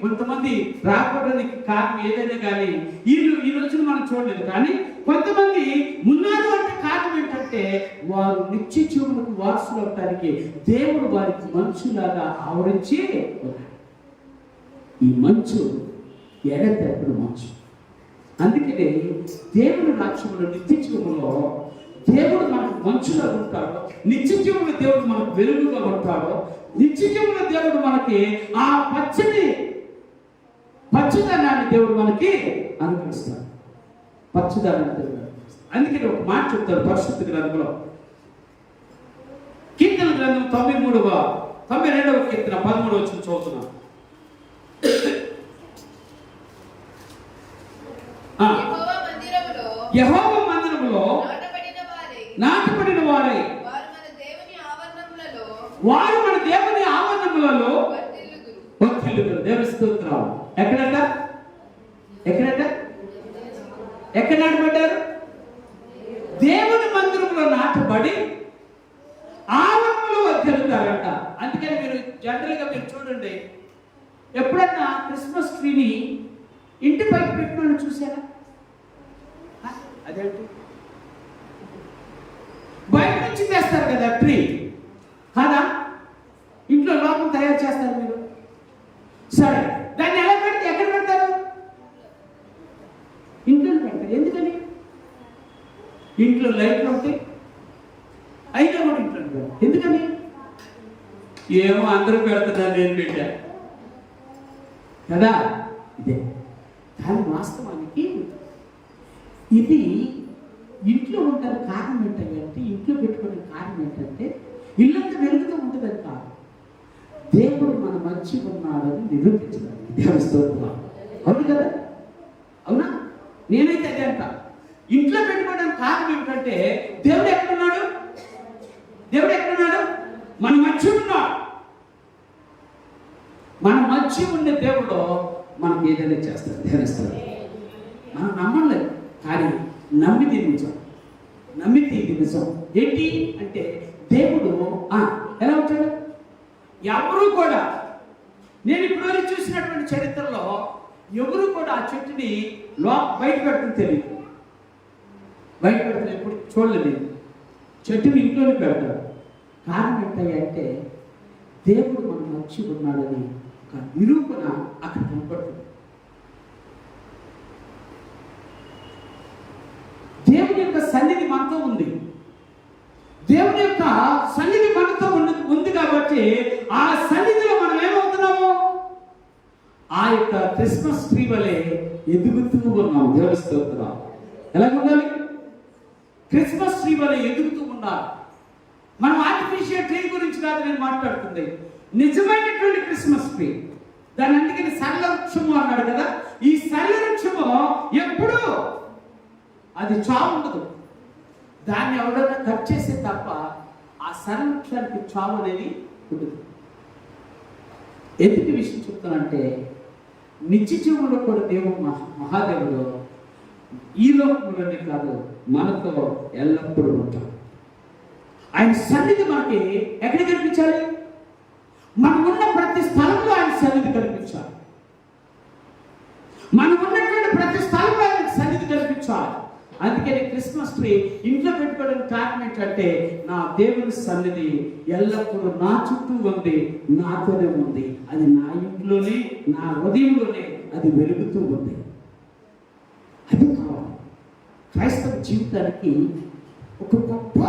కొంతమంది రాకపోవడానికి కారణం ఏదైనా కానీ ఈ రోజున మనం చూడలేదు. కానీ కొంతమంది ఉన్నారు అంటే కారణం ఏంటంటే వారు నిత్య జీవులకు వారసులు అవటానికి దేవుడు వారికి మంచులాగా ఆవరించి ఉన్నాడు. ఈ మంచు ఎడతెప్పుడు మంచు. అందుకనే దేవుని రాజ్యంలో నిత్య జీవంలో దేవుడు మనకు మంచుగా ఉంటాడు. నిత్య జీవుల దేవుడు మనకు వెలుగుగా ఉంటాడు. నిత్య జీవుల దేవుడు మనకి ఆ పచ్చదనాన్ని దేవుడు మనకి అనుగ్రహిస్తాడు. పచ్చదనాన్ని దేవుడు అనుగ్రహిస్తాడు. అందుకని ఒక మాట చెప్తాడు పరిశుద్ధ గ్రంథంలో, కీర్తన గ్రంథం 92వ కీర్తన 13వ వచనం చదువుతున్నాం. యెహోవా మందిరములో నాటబడిన వారై వారు మన దేవుని ఆవరణములలో వర్ధిల్లుదురు. దేవుని స్తోత్రం. ఎక్కడ నాటబడ్డారు? దేవుని మందిరంలో నాటబడి ఆవరణలో వర్ధిల్లుతారంట. అందుకని మీరు జనరల్గా మీరు చూడండి, ఎప్పుడన్నా క్రిస్మస్ ట్రీని ఇంటి పైకి పెట్టుకుని చూసారా? అదేంటి బయట నుంచి చేస్తారు కదా ట్రీ, కాదా? ఇంట్లో లోపల తయారు చేస్తారు మీరు. సరే, దాన్ని ఎలా పెడితే ఎక్కడ పెడతారు? ఇంట్లో పెడతారు. ఎందుకని? ఇంట్లో లైట్లు ఉంటాయి, అయినా కూడా ఇంట్లో పెడతారు. ఎందుకని? ఏమో అందరూ పెడతారు, నేను పెట్టా కదా. ఇదే. కానీ వాస్తవానికి ఇది ఇంట్లో ఉంటారు. కారణం ఏంటంటే, ఇంట్లో పెట్టుకునే కారణం ఏంటంటే ఇల్లంతా వెలుగుతూ ఉంటుందని కాదు, దేవుడు మన మధ్య ఉన్నాడని నిరూపించడానికి. దేవుని స్తోత్రం. అవును కదా? అవునా? నేనైతే అదే అంట. ఇంట్లో పెట్టుకోవడానికి కారణం ఏమిటంటే దేవుడు ఎక్కడున్నాడు? మన మధ్య ఉన్నాడు. మన మధ్య ఉండే దేవుడు మనకు ఏదైనా చేస్తాడు. దేవుని స్తోత్రం. మనం నమ్మలేదు, కానీ నమ్మితే నిజం. ఏంటి అంటే దేవుడు ఎలా ఉంటాడు? ఎవరు కూడా, నేను ఇప్పటివరకు చూసినటువంటి చరిత్రలో ఎవరు కూడా ఆ చెట్టుని బయట పెడుతుంది తెలియదు. బయట పెడుతుంది ఎప్పుడు చూడలేదు. చెట్టుని ఇంట్లోనే పెడతాడు. కారణం ఏంటంటే దేవుడు మన మధ్య ఉన్నాడని ఒక నిరూపణ అక్కడ కనపడుతుంది. దేవుని యొక్క సన్నిధి మనతో ఉంది. దేవుని యొక్క సన్నిధి మనతో ఉంది కాబట్టి ఆ సన్నిధిలో మనం ఏమవుతున్నాము? ఆ యొక్క క్రిస్మస్ ట్రీ వలె ఎదుగుతూ ఉన్నాం. దేవుని స్తోత్రం. ఎలా ఉండాలి? క్రిస్మస్ ట్రీ వలె ఎదుగుతూ ఉండాలి. మనం ఆర్టిఫిషియల్ ట్రీ గురించి కాదు నేను మాట్లాడుతుంది, నిజమైనటువంటి క్రిస్మస్ ట్రీ. దాని అందుకని సరళ వృక్షము అన్నాడు కదా. ఈ సరళ వృక్షము ఎప్పుడు అది చావు ఉండదు. దాన్ని ఎవరైనా కట్ చేసే తప్ప ఆ సరళ వృక్షానికి చావు అనేది ఉండదు. ఎందుకు విషయం చెప్తానంటే నిత్య జీవుల్లో కూడా దేవుడు మహాదేవుడు ఈ లోకంలోనే కాదు మనతో ఎల్లప్పుడూ ఉంటాం. ఆయన సన్నిధి మనకి ఎక్కడ కనిపించాలి? మనం ఉన్న ప్రతి స్థలంలో ఆయన సన్నిధి కనిపించాలి. మనం ఉన్నటువంటి ప్రతి స్థలంలో ఆయన సన్నిధి కనిపించాలి. అందుకని క్రిస్మస్ ట్రీ ఇంట్లో పెట్టుకోవడానికి కారణం ఏంటంటే నా దేవుని సన్నిధి ఎల్లప్పుడూ నా చుట్టూ ఉంది, నాతోనే ఉంది. అది నా ఇంట్లోనే, నా హృదయంలోనే అది వెలుగుతూ ఉంది. అది కావాలి. క్రైస్తవ జీవితానికి ఒక గొప్ప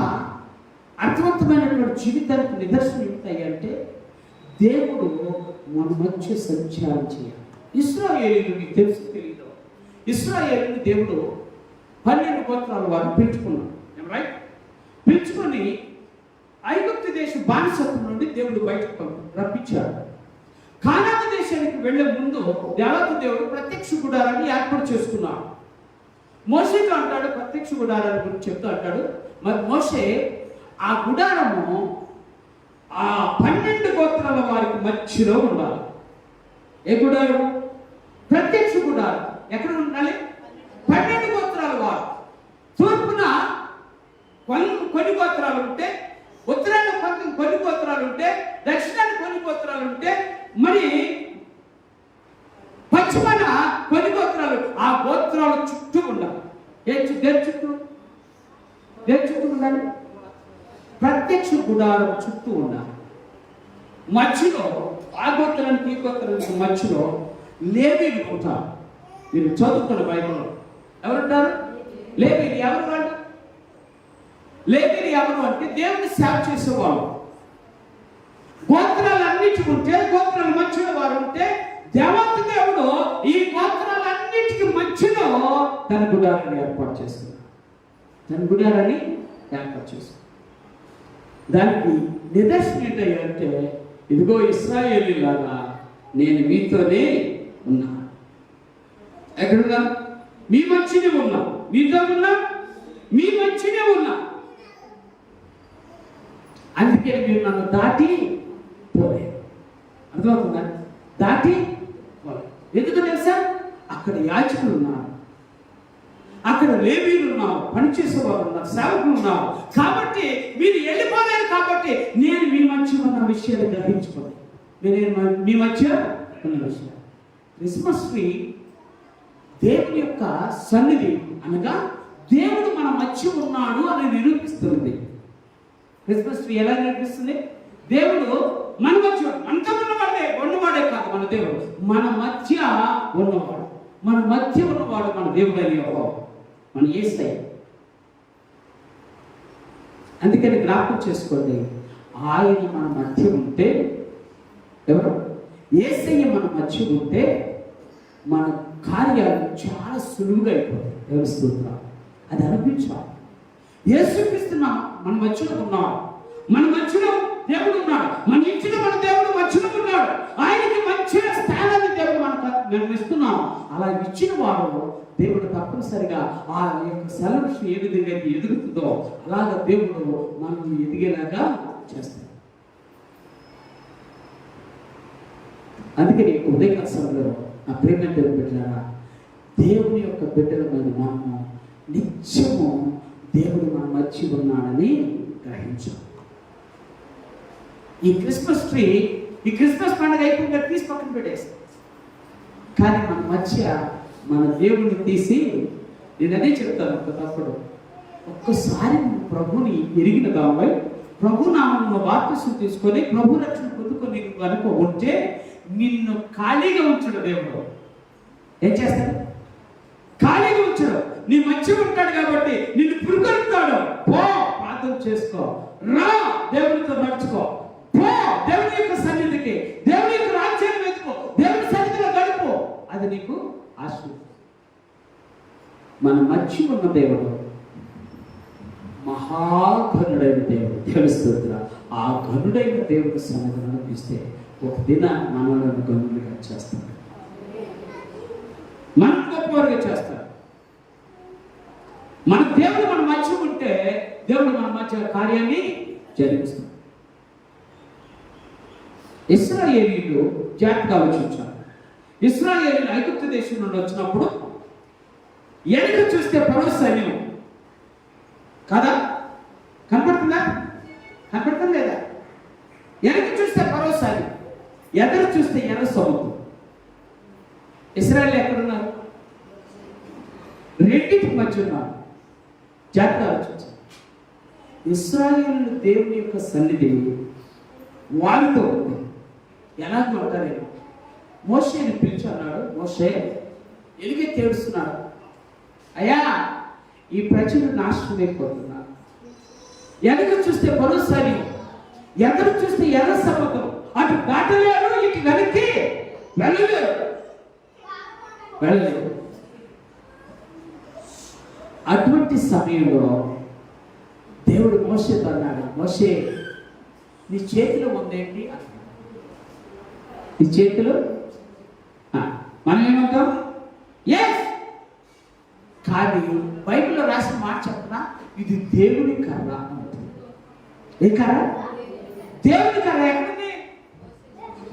అర్థవంతమైనటువంటి జీవితానికి నిదర్శనం ఏంటాయి అంటే దేవుడు మన మధ్య సంచారం చేయాలి. ఇశ్రాయేలీయులు మీకు తెలుసు తెలియదు, ఇశ్రాయేలీయులు దేవుడు 12 గోత్రాల వారిని పిలుచుకున్నాడు. రైట్? పిలుచుకొని ఐగుప్తు దేశ బానిసత్వం నుండి దేవుడు బయటకు రప్పించాడు. కానాను దేశానికి వెళ్లే ముందు దేవత దేవుడు ప్రత్యక్ష గుడారాన్ని ఏర్పాటు చేసుకున్నాడు. మోషేతో అంటాడు, ప్రత్యక్ష గుడారాన్ని గురించి చెప్తూ అంటాడు, మరి మోషే ఆ గుడారము ఆ 12 గోత్రాల వారికి మధ్యలో ఉండాలి. ఏ గుడారం? ప్రత్యక్ష గుడారం. ఎక్కడ ఉండాలి? 12 గోత్రాల వారు. తూర్పున కొన్ని గోత్రాలు ఉంటే, ఉత్తరాన కొన్ని గోత్రాలు ఉంటే, దక్షిణాన కొన్ని గోత్రాలు ఉంటే, మరి పశ్చిమాన కొన్ని గోత్రాలు. ఆ గోత్రాలు చుట్టూ ఉండాలి. దేని చుట్టూ ఉండాలి? ప్రత్యక్ష గుడారం చుట్టూ ఉండాలి. మధ్యలో ఆ గోత్రానికి ఈ గోత్రానికి మధ్యలో లేవీయులు ఉంటారు. మీరు చదువుకున్న బైబిల్లో ఎవరుంటారు? లేవీయులు. ఎవరు వాళ్ళు? లేవీయులు ఎవరు అంటే దేవుని సేవ చేసేవాళ్ళు. గోత్రాలన్నిటి ఉంటే, గోత్రాల మధ్యలో వారు ఉంటే, దేవత దేవుడు ఈ గోత్రాలన్నిటికి మధ్యలో తన గుడారాన్ని ఏర్పాటు చేస్తున్నారు. దానికి నిదర్శనం ఏంటంటే ఇదిగో ఇశ్రాయేలీయులారా నేను మీతోనే ఉన్నా. ఎక్కడున్నా? మీ మధ్యనే ఉన్నా. మీతో ఉన్నా, మీ మధ్యనే ఉన్నా. అందుకే మీరు నన్ను దాటి పోలే. అర్థమవుతుందా? దాటి పోలే. ఎందుకు తెలుసా? అక్కడ యాజకులు ఉన్నారు, అక్కడ లేవీయులు ఉన్నారు, పనిచేసేవారు ఉన్నారు, సేవకులు ఉన్నారు. కాబట్టి మీరు వెళ్ళిపోలేరు. కాబట్టి నేను మీ మధ్య ఉన్న విషయాలు గ్రహించుకోండి. నేను మీ మధ్య ఉన్న విషయాలు. క్రిస్మస్ ట్రీ దేవుని యొక్క సన్నిధి అనగా దేవుడు మన మధ్య ఉన్నాడు అని నిరూపిస్తుంది. క్రిస్మస్ ట్రీ ఎలా నిరూపిస్తుంది? దేవుడు మన మధ్య, మనతో ఉన్నవాడే కాదు మన దేవుడు, మన మధ్య ఉన్నవాడు. మన మధ్య ఉన్నవాడు మన దేవుడు అని మన యేసయ్య. అందుకని జ్ఞాపకం చేసుకోండి, ఆయన మన మధ్య ఉంటే, ఎవరు? యేసయ్య మన మధ్య ఉంటే మన కార్యాలు చాలా సులువుగా అయిపోతాయి. ఎవరి స్తోత్రం. అది అనిపించాలి. యేసుక్రీస్తు మన మధ్యలో ఉన్నాడు, మన మధ్యలో దేవుడు ఉన్నాడు, మన ఇంటిలో మన దేవుడు మధ్యలో ఉన్నాడు. ఆయనకి మంచి స్థానాన్ని దేవుడు మనం ఇస్తున్నాము. అలా ఇచ్చిన వారు దేవుడు తప్పనిసరిగా ఆ యొక్క సెలబ్రేషన్ ఏ విధంగా ఎదుగుతుందో అలాగ దేవుడు మనం ఎదిగేలాగా చేస్తాడు. అందుకని ఉదయకాల సమయంలో నా ప్రేమ దేవుని బిడ్డలారా, దేవుని యొక్క బిడ్డల మీద మనము నిత్యము దేవుడు మన మధ్య ఉన్నాడని గ్రహించాం. ఈ క్రిస్మస్ ట్రీ, ఈ క్రిస్మస్ పండుగ అయిపోయింది, తీసి పక్కన పెట్టేస్తాం. కానీ మన మధ్య మన దేవుడిని తీసి, నేను అదే చెప్తాను తప్పుడు, ఒక్కసారి ప్రభుని ఎరిగిన దానిపై ప్రభు నామమున బాప్తిసం తీసుకొని ప్రభు రక్షణ పొందుకొని కనుక ఉంటే నిన్ను ఖాళీగా ఉంచడు దేవుడు. ఏం చేస్తాడు? ఖాళీగా ఉంచడు. నీ మధ్య ఉంటాడు కాబట్టి నిన్ను పురుగొలుపుతాడు. పో, ప్రార్థన చేసుకో, రా, దేవునితో నడుచుకో, పో దేవుని యొక్క సన్నిధికి, దేవుని యొక్క రాజ్యాన్ని వెతుకో, దేవుని సన్నిధిలో గడుపు. అది నీకు ఆశీర్వాదం. మన మధ్య ఉన్న దేవుడు మహాఘనుడైన దేవుడు. తెలుస్తుందా? ఆ ఘనుడైన దేవుడి సన్నిధిని అనిపిస్తే ఒక దిన మనల్ని గనులుగా చేస్తాడు, మనం గొప్పవారుగా చేస్తాడు. మన దేవుడు మన మధ్య ఉంటే దేవుడు మన మధ్య కార్యాన్ని జరిగిస్తాడు. ఇశ్రాయేలీయులు జాగ్రత్తగా ఆలోచించారు. ఇశ్రాయేలు ఐగుప్తు దేశం నుండి వచ్చినప్పుడు వెనక చూస్తే ఫరో సైన్యం కదా, కనపడుతుందా? కనపడుతుంది లేదా? వెనక చూస్తే ఫరో సైన్యం, ఎదురు చూస్తే ఎర్ర సముద్రం. ఇశ్రాయేలు ఎక్కడున్నారు? రెండింటికి మధ్య ఉన్నారు. జాగ్రత్త ఆలోచించారు. ఇశ్రాయేలు దేవుని యొక్క సన్నిధి వారితో ఉంది. ఎలాగో అంటారేమో. మోషేని పిలిచి అన్నాడు, మోషే ఎలుగెత్తి ఏడుస్తున్నాడు, అయ్యా ఈ ప్రజలు నాశనం అయిపోతున్నారు. వెనక చూస్తే పరుసని, ఎదురు చూస్తే ఎర్ర సముద్రం, అటు దాటలేరు, ఇటు వెనక్కి వెళ్ళలేరు. అటువంటి సమయంలో దేవుడు మోషేతో అన్నాడు, మోషే నీ చేతిలో ఉందేంటి అన్నాడు. నీ చేతిలో మనం ఏమంటాం? ఎస్. కానీ బైబిల్లో రాసిన మాట చెప్పనా, ఇది దేవుని కర్ర. ఏ కర్ర? దేవుని కర్ర. ఎక్కడుంది?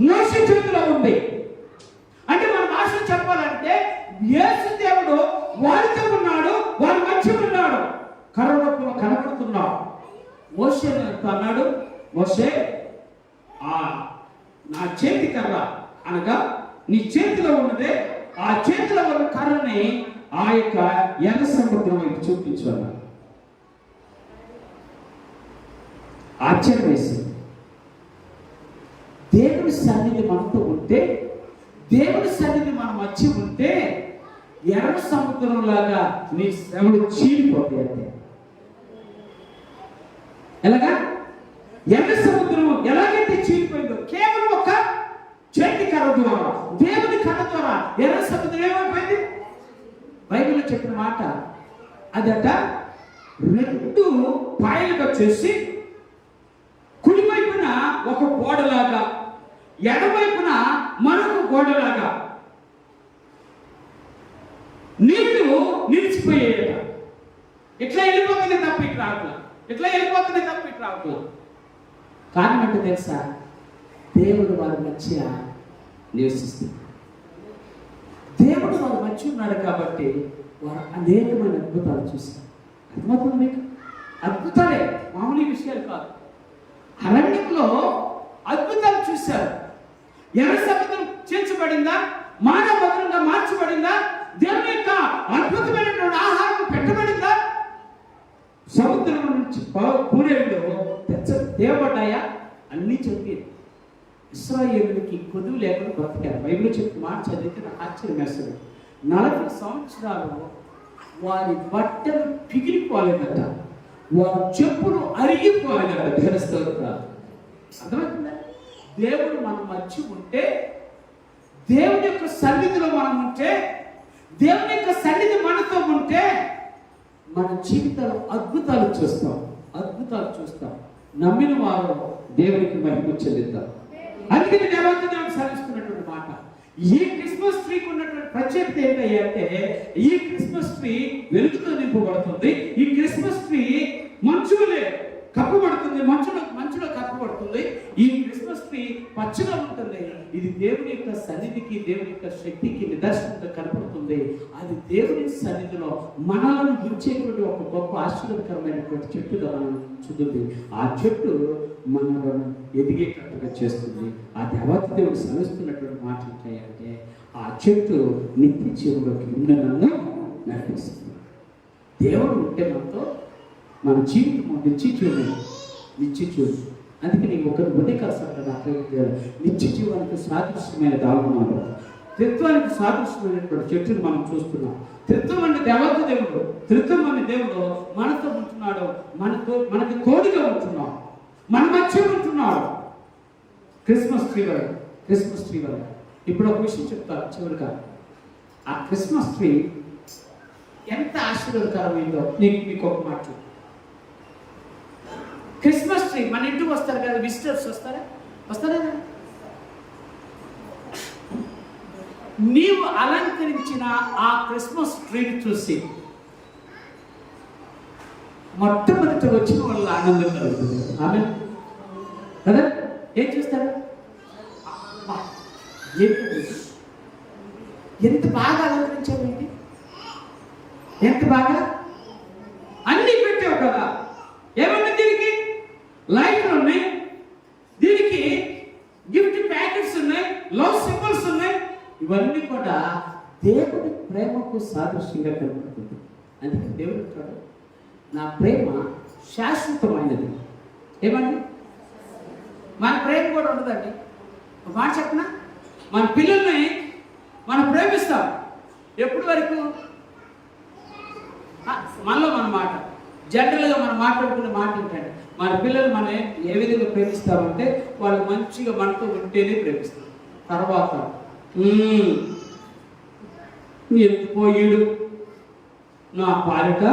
మోషే చేతిలో ఉంది. అంటే మన భాష చెప్పాలంటే యేసు దేవుడు వారితో ఉన్నాడు, వారి మధ్య ఉన్నాడు, కర్రలో కనబడుతున్నాడు. మోషే అన్నాడు, మోషే నా చేతి కర్ర అనగా నీ చేతిలో ఉన్నదే, ఆ చేతిలో ఉన్న కర్రని ఆ యొక్క ఎర్ర సముద్రం వైపు చూపించాను. ఆశ్చర్యం వేసింది. దేవుని సన్నిధి మనతో ఉంటే, దేవుని సన్నిధి మన మధ్య ఉంటే ఎర్ర సముద్రం లాగా నీ శ్రమలు చీలిపోతాయి. అంటే ఎలాగా? ఎర్ర సముద్రం ఎలాగైతే చీలిపోయిందో కేవలం ఒక చేతి కర్ర ద్వారా, దేవుని కర్ర ద్వారా ఎర్ర సముద్రం ఏమైపోయింది? బైబిల్లో చెప్పిన మాట అదట, రెండు పాయలుగా చేసి కుడివైపున ఒక గోడలాగా, ఎడవైపున మరొక గోడలాగా నీళ్లు నిలిచిపోయేట. ఇట్లా వెళ్ళిపోతుంది తప్ప ఇటు రావట్లా, ఇట్లా వెళ్ళిపోతుంది తప్ప ఇటు రావట్లా. కారణం అంటే తెలుసా? దేవుడు వారి మధ్య నివసిస్తుంది. దేవుడు వారి మధ్య ఉన్నాడు కాబట్టి వారు అనేకమైన అద్భుతాలు చూశారు. అర్థమవుతుంది మీకు? అద్భుతాలే, మామూలు విషయాలు కాదు. అరణ్యంలో అద్భుతాలు చూశారు. ఎర్ర సముద్రం చీల్చబడిందా? మానవ భద్రంగా మార్చబడిందా? దేవుని యొక్క అద్భుతమైనటువంటి ఆహారం పెట్టబడిందా? సముద్రం నుంచి పూరేళ్ళు తేవబడ్డాయా? అన్నీ చెప్పి ఇశ్రాయేలుకి కొదువు లేకుండా బ్రతికారు. బైబిల్ చెప్పిన మాట చదివితే నాకు ఆశ్చర్యం వేస్తుంది. 40 సంవత్సరాలు వారి బట్టలు పిగిలిపోలేదట, వారి చెప్పులు అరిగిపోలేదట. ధనస్తోత్రాలు. అర్థమవుతుందా? దేవుడు మన మధ్య ఉంటే, దేవుని యొక్క సన్నిధిలో మనం ఉంటే, దేవుని యొక్క సన్నిధి మనతో ఉంటే మన జీవితంలో అద్భుతాలు చూస్తాం, అద్భుతాలు చూస్తాం. నమ్మిన వారు దేవునికి మహిమ చెల్లిద్దాం. అందుకని దేవాలయాన్ని సాధిస్తున్నటువంటి మాట. ఈ క్రిస్మస్ ట్రీకి ఉన్నటువంటి ప్రత్యేకత ఏంటంటే, ఈ క్రిస్మస్ ట్రీ వెలుగుతో నింపబడుతుంది. ఈ క్రిస్మస్ ట్రీ మంచులే కప్పబడుతుంది, మంచులో కప్పబడుతుంది. ఈ క్రిస్మస్ ట్రీ పచ్చగా ఉంటుంది. ఇది దేవుని యొక్క సన్నిధికి, దేవుని యొక్క శక్తికి నిదర్శనంగా కనపడుతుంది. అది దేవుని సన్నిధిలో మనలను గురించేటువంటి ఒక గొప్ప ఆశ్చర్యకరమైనటువంటి చెట్టుగా మనం చూస్తుంది. ఆ చెట్టు మనలను ఎదిగేటట్టుగా చేస్తుంది. ఆ దేవత దేవుడు శ్రమిస్తున్నటువంటి మాట ఏంటంటే, ఆ చెట్టు నిత్య జీవులోకి నన్ను నడిపిస్తుంది. దేవుడు ఉంటే మనతో మన జీవితం నిత్య జీవం. అందుకే నేను ఒకరు ఉదయకాలంలో నిత్య జీవానికి సాదృశ్యమైన దాగున్నాడు. త్రిత్వానికి సాదృశ్యమైనటువంటి చెట్టును మనం చూస్తున్నాం. త్రిత్వం అంటే దేవత దేవుడు, త్రిత్వం అనే దేవుడు మనతో ఉంటున్నాడు, మనకి తోడుగా ఉంటున్నాడు, మన మధ్య ఉంటున్నాడు. క్రిస్మస్ ట్రీ వల్ల ఇప్పుడు ఒక విషయం చెప్తారు చివరిగా. ఆ క్రిస్మస్ ట్రీ ఎంత ఆశీర్వాదకరమైందో మీకు ఒక మాట. క్రిస్మస్ ట్రీ మన ఇంటికి వస్తారు కదా, విజిటర్స్ వస్తారా? నీవు అలంకరించిన ఆ క్రిస్మస్ ట్రీని చూసి మొట్టమొదటి వచ్చిన వాళ్ళు ఆనందం కలుగుతుంది. ఆమె కదా ఏం చూస్తారు? ఎంత బాగా అలంకరించామండి, ఎంత బాగా అన్ని పెట్టావు కదా. ఏమన్నా దీనికి లైట్లు ఉన్నాయి, దీనికి గిఫ్ట్ ప్యాకెట్స్ ఉన్నాయి, లవ్ సింబల్స్ ఉన్నాయి. ఇవన్నీ కూడా దేవుడి ప్రేమకు సాదృశ్యంగా కనబడుతుంది. అందుకే దేవుడు అంటాడు, నా ప్రేమ శాశ్వతమైనది. ఏమండి, మన ప్రేమ కూడా ఉండదండి. ఒక మాట చెప్పనా, మన పిల్లల్ని మనం ప్రేమిస్తాం ఎప్పటి వరకు? మనలో మన మాట జనరల్గా మనం మాట్లాడుకునే మాట ఏంటంటే, మన పిల్లలు మనం ఏ విధంగా ప్రేమిస్తామంటే వాళ్ళు మంచిగా మనతో ఉంటేనే ప్రేమిస్తాం. తర్వాత ఎంత పోయిడు నా పాలిట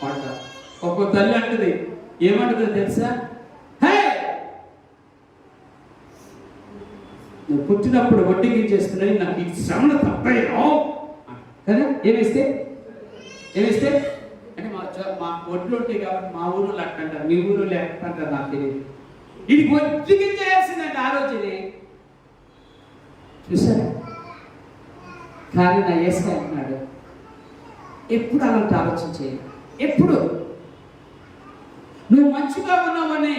పడ్డ. ఒక్కో తల్లి అంటది, ఏమంటుందో తెలుసా, హే నువ్వు పుట్టినప్పుడు వడ్డీకి చేస్తున్నాయి, నాకు ఈ శ్రమణ తప్పేనో కదా. ఏమిస్తే అంటే మా ఒడ్లు ఉంటాయి కాబట్టి మా ఊరు అట్టంటారు, మీ ఊరు లేకంటారు, నాకు తెలియదు. ఇది వడ్డీకి చేయాల్సిందంటే ఆలోచన చూసారా. కానీ నా యేసయ్య అంటున్నాడు, ఎప్పుడు అలాంటి ఆలోచన చేయాలి. ఎప్పుడు నువ్వు మంచిగా ఉన్నావని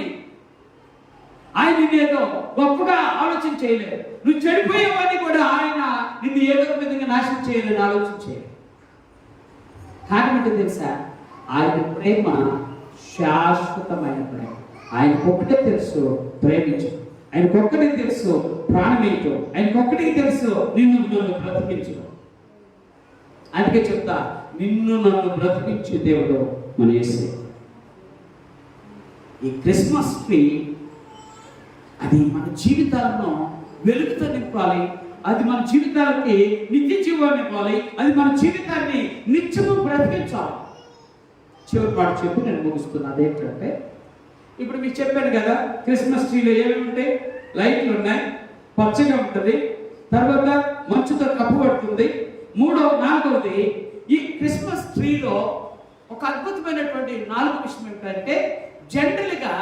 ఆయన నిన్నేదో గొప్పగా ఆలోచన చేయలేదు, నువ్వు చెడిపోయేవని కూడా ఆయన నిన్ను ఏదో విధంగా నాశనం చేయలేని ఆలోచన చేయలేదు. కారణం ఏంటో తెలుసా, ఆయన ప్రేమ శాశ్వతమైన ప్రేమ. ఆయనకొక్కటే తెలుసు ప్రేమించు, ఆయనకొక్కటే తెలుసు ప్రాణమేంటో, ఆయనకొక్కటికి తెలుసు నిన్ను నన్ను బ్రతికించు. అందుకే చెప్తా, నిన్ను నన్ను బ్రతికించే దేవుడు మన యేసయ్య. ఈ క్రిస్మస్ ట్రీ అది మన జీవితాలను వెలుగుతో నింపాలి, అది మన జీవితాలకి నిత్య జీవాన్ని ఇవ్వాలి, అది మన జీవితాన్ని నిత్యము బ్రతికించాలి. చివరి మాట చెప్పి నేను ముగిస్తున్నాను. అదేంటంటే, ఇప్పుడు మీకు చెప్పాను కదా, క్రిస్మస్ ట్రీలో ఏమేమి ఉంటాయి? లైట్లు ఉన్నాయి, పచ్చగా ఉంటుంది, తర్వాత మంచుతో కప్పబడుతుంది. నాలుగవది, ఈ క్రిస్మస్ ట్రీలో ఒక అద్భుతమైనటువంటి నాలుగో విషయం ఏంటంటే, జనరల్గా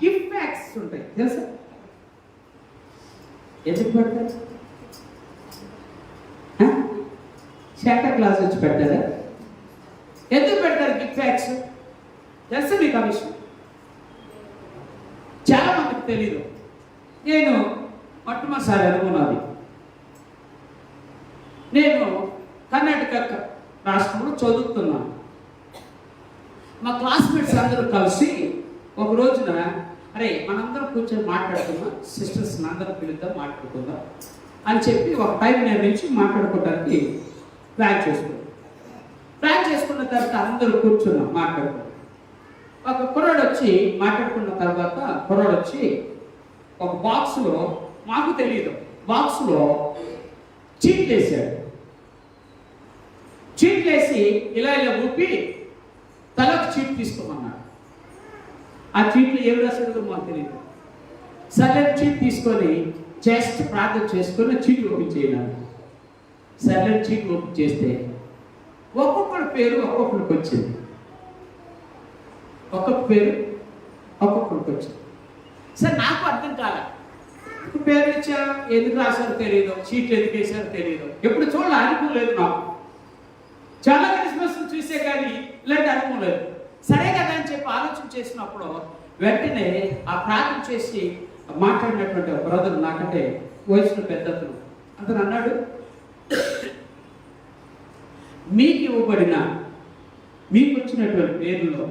గిఫ్ట్ ప్యాక్స్ ఉంటాయి. తెలుసా ఎందుకు పెడతారు? శాంటా క్లాస్ వచ్చి పెట్టారా? ఎందుకు పెడతారు గిఫ్ట్ ప్యాక్స్? తెలుసా మీకు ఆ విషయం? చాలా మందికి తెలీదు. నేను మొట్టమొదటిసారి అనుకున్నది, నేను కర్ణాటక రాష్ట్రంలో చదువుతున్నాను. మా క్లాస్మేట్స్ అందరూ కలిసి ఒక రోజున, అరే మనందరం కూర్చొని మాట్లాడుకుందాం, సిస్టర్స్ అందరం పిలుద్దాం, మాట్లాడుకుందాం అని చెప్పి ఒక టైం నిర్ణయించి మాట్లాడుకోవడానికి ప్లాన్ చేసుకున్న తర్వాత అందరూ కూర్చున్నాం మాట్లాడుకున్నాం. ఒక కుర్రాడు వచ్చి మాట్లాడుకున్న తర్వాత ఒక బాక్స్లో, మాకు తెలియదు, బాక్స్లో చీట్లు వేసాడు. చీట్లు వేసి ఇలా ఊపి తలకు చీట్ తీసుకోమన్నాడు. ఆ చీట్లు ఏమి రాశాడు మాకు తెలియదు. సరే చీట్ తీసుకొని జస్ట్ ప్రార్థన చేసుకొని చీట్లు ఓపెన్ చేయను. సరే చీట్లు ఓపెన్ చేస్తే ఒక్కొక్కరి పేరు ఒక్కొక్కరికి వచ్చింది. ఒక్కొక్క పేరు ఒక్కొక్కరికి వచ్చింది. సరే నాకు అర్థం కాలే, పేరు ఇచ్చారు, ఎందుకు రాశారో తెలియదు, చీట్లు ఎందుకు వేసారో తెలియదు, ఎప్పుడు చూడాలి అనుకోలేదు. నాకు చాలా క్రిస్మస్ చూసే కానీ ఇలాంటి అనుభవం లేదు. సరే కదా అని చెప్పి ఆలోచన చేసినప్పుడు వెంటనే ఆ ప్రార్థన చేసి మాట్లాడినటువంటి బ్రదర్, నాకంటే వయసులో పెద్దతను, అతను అన్నాడు, మీకు ఇవ్వబడిన మీకు వచ్చినటువంటి పేరులో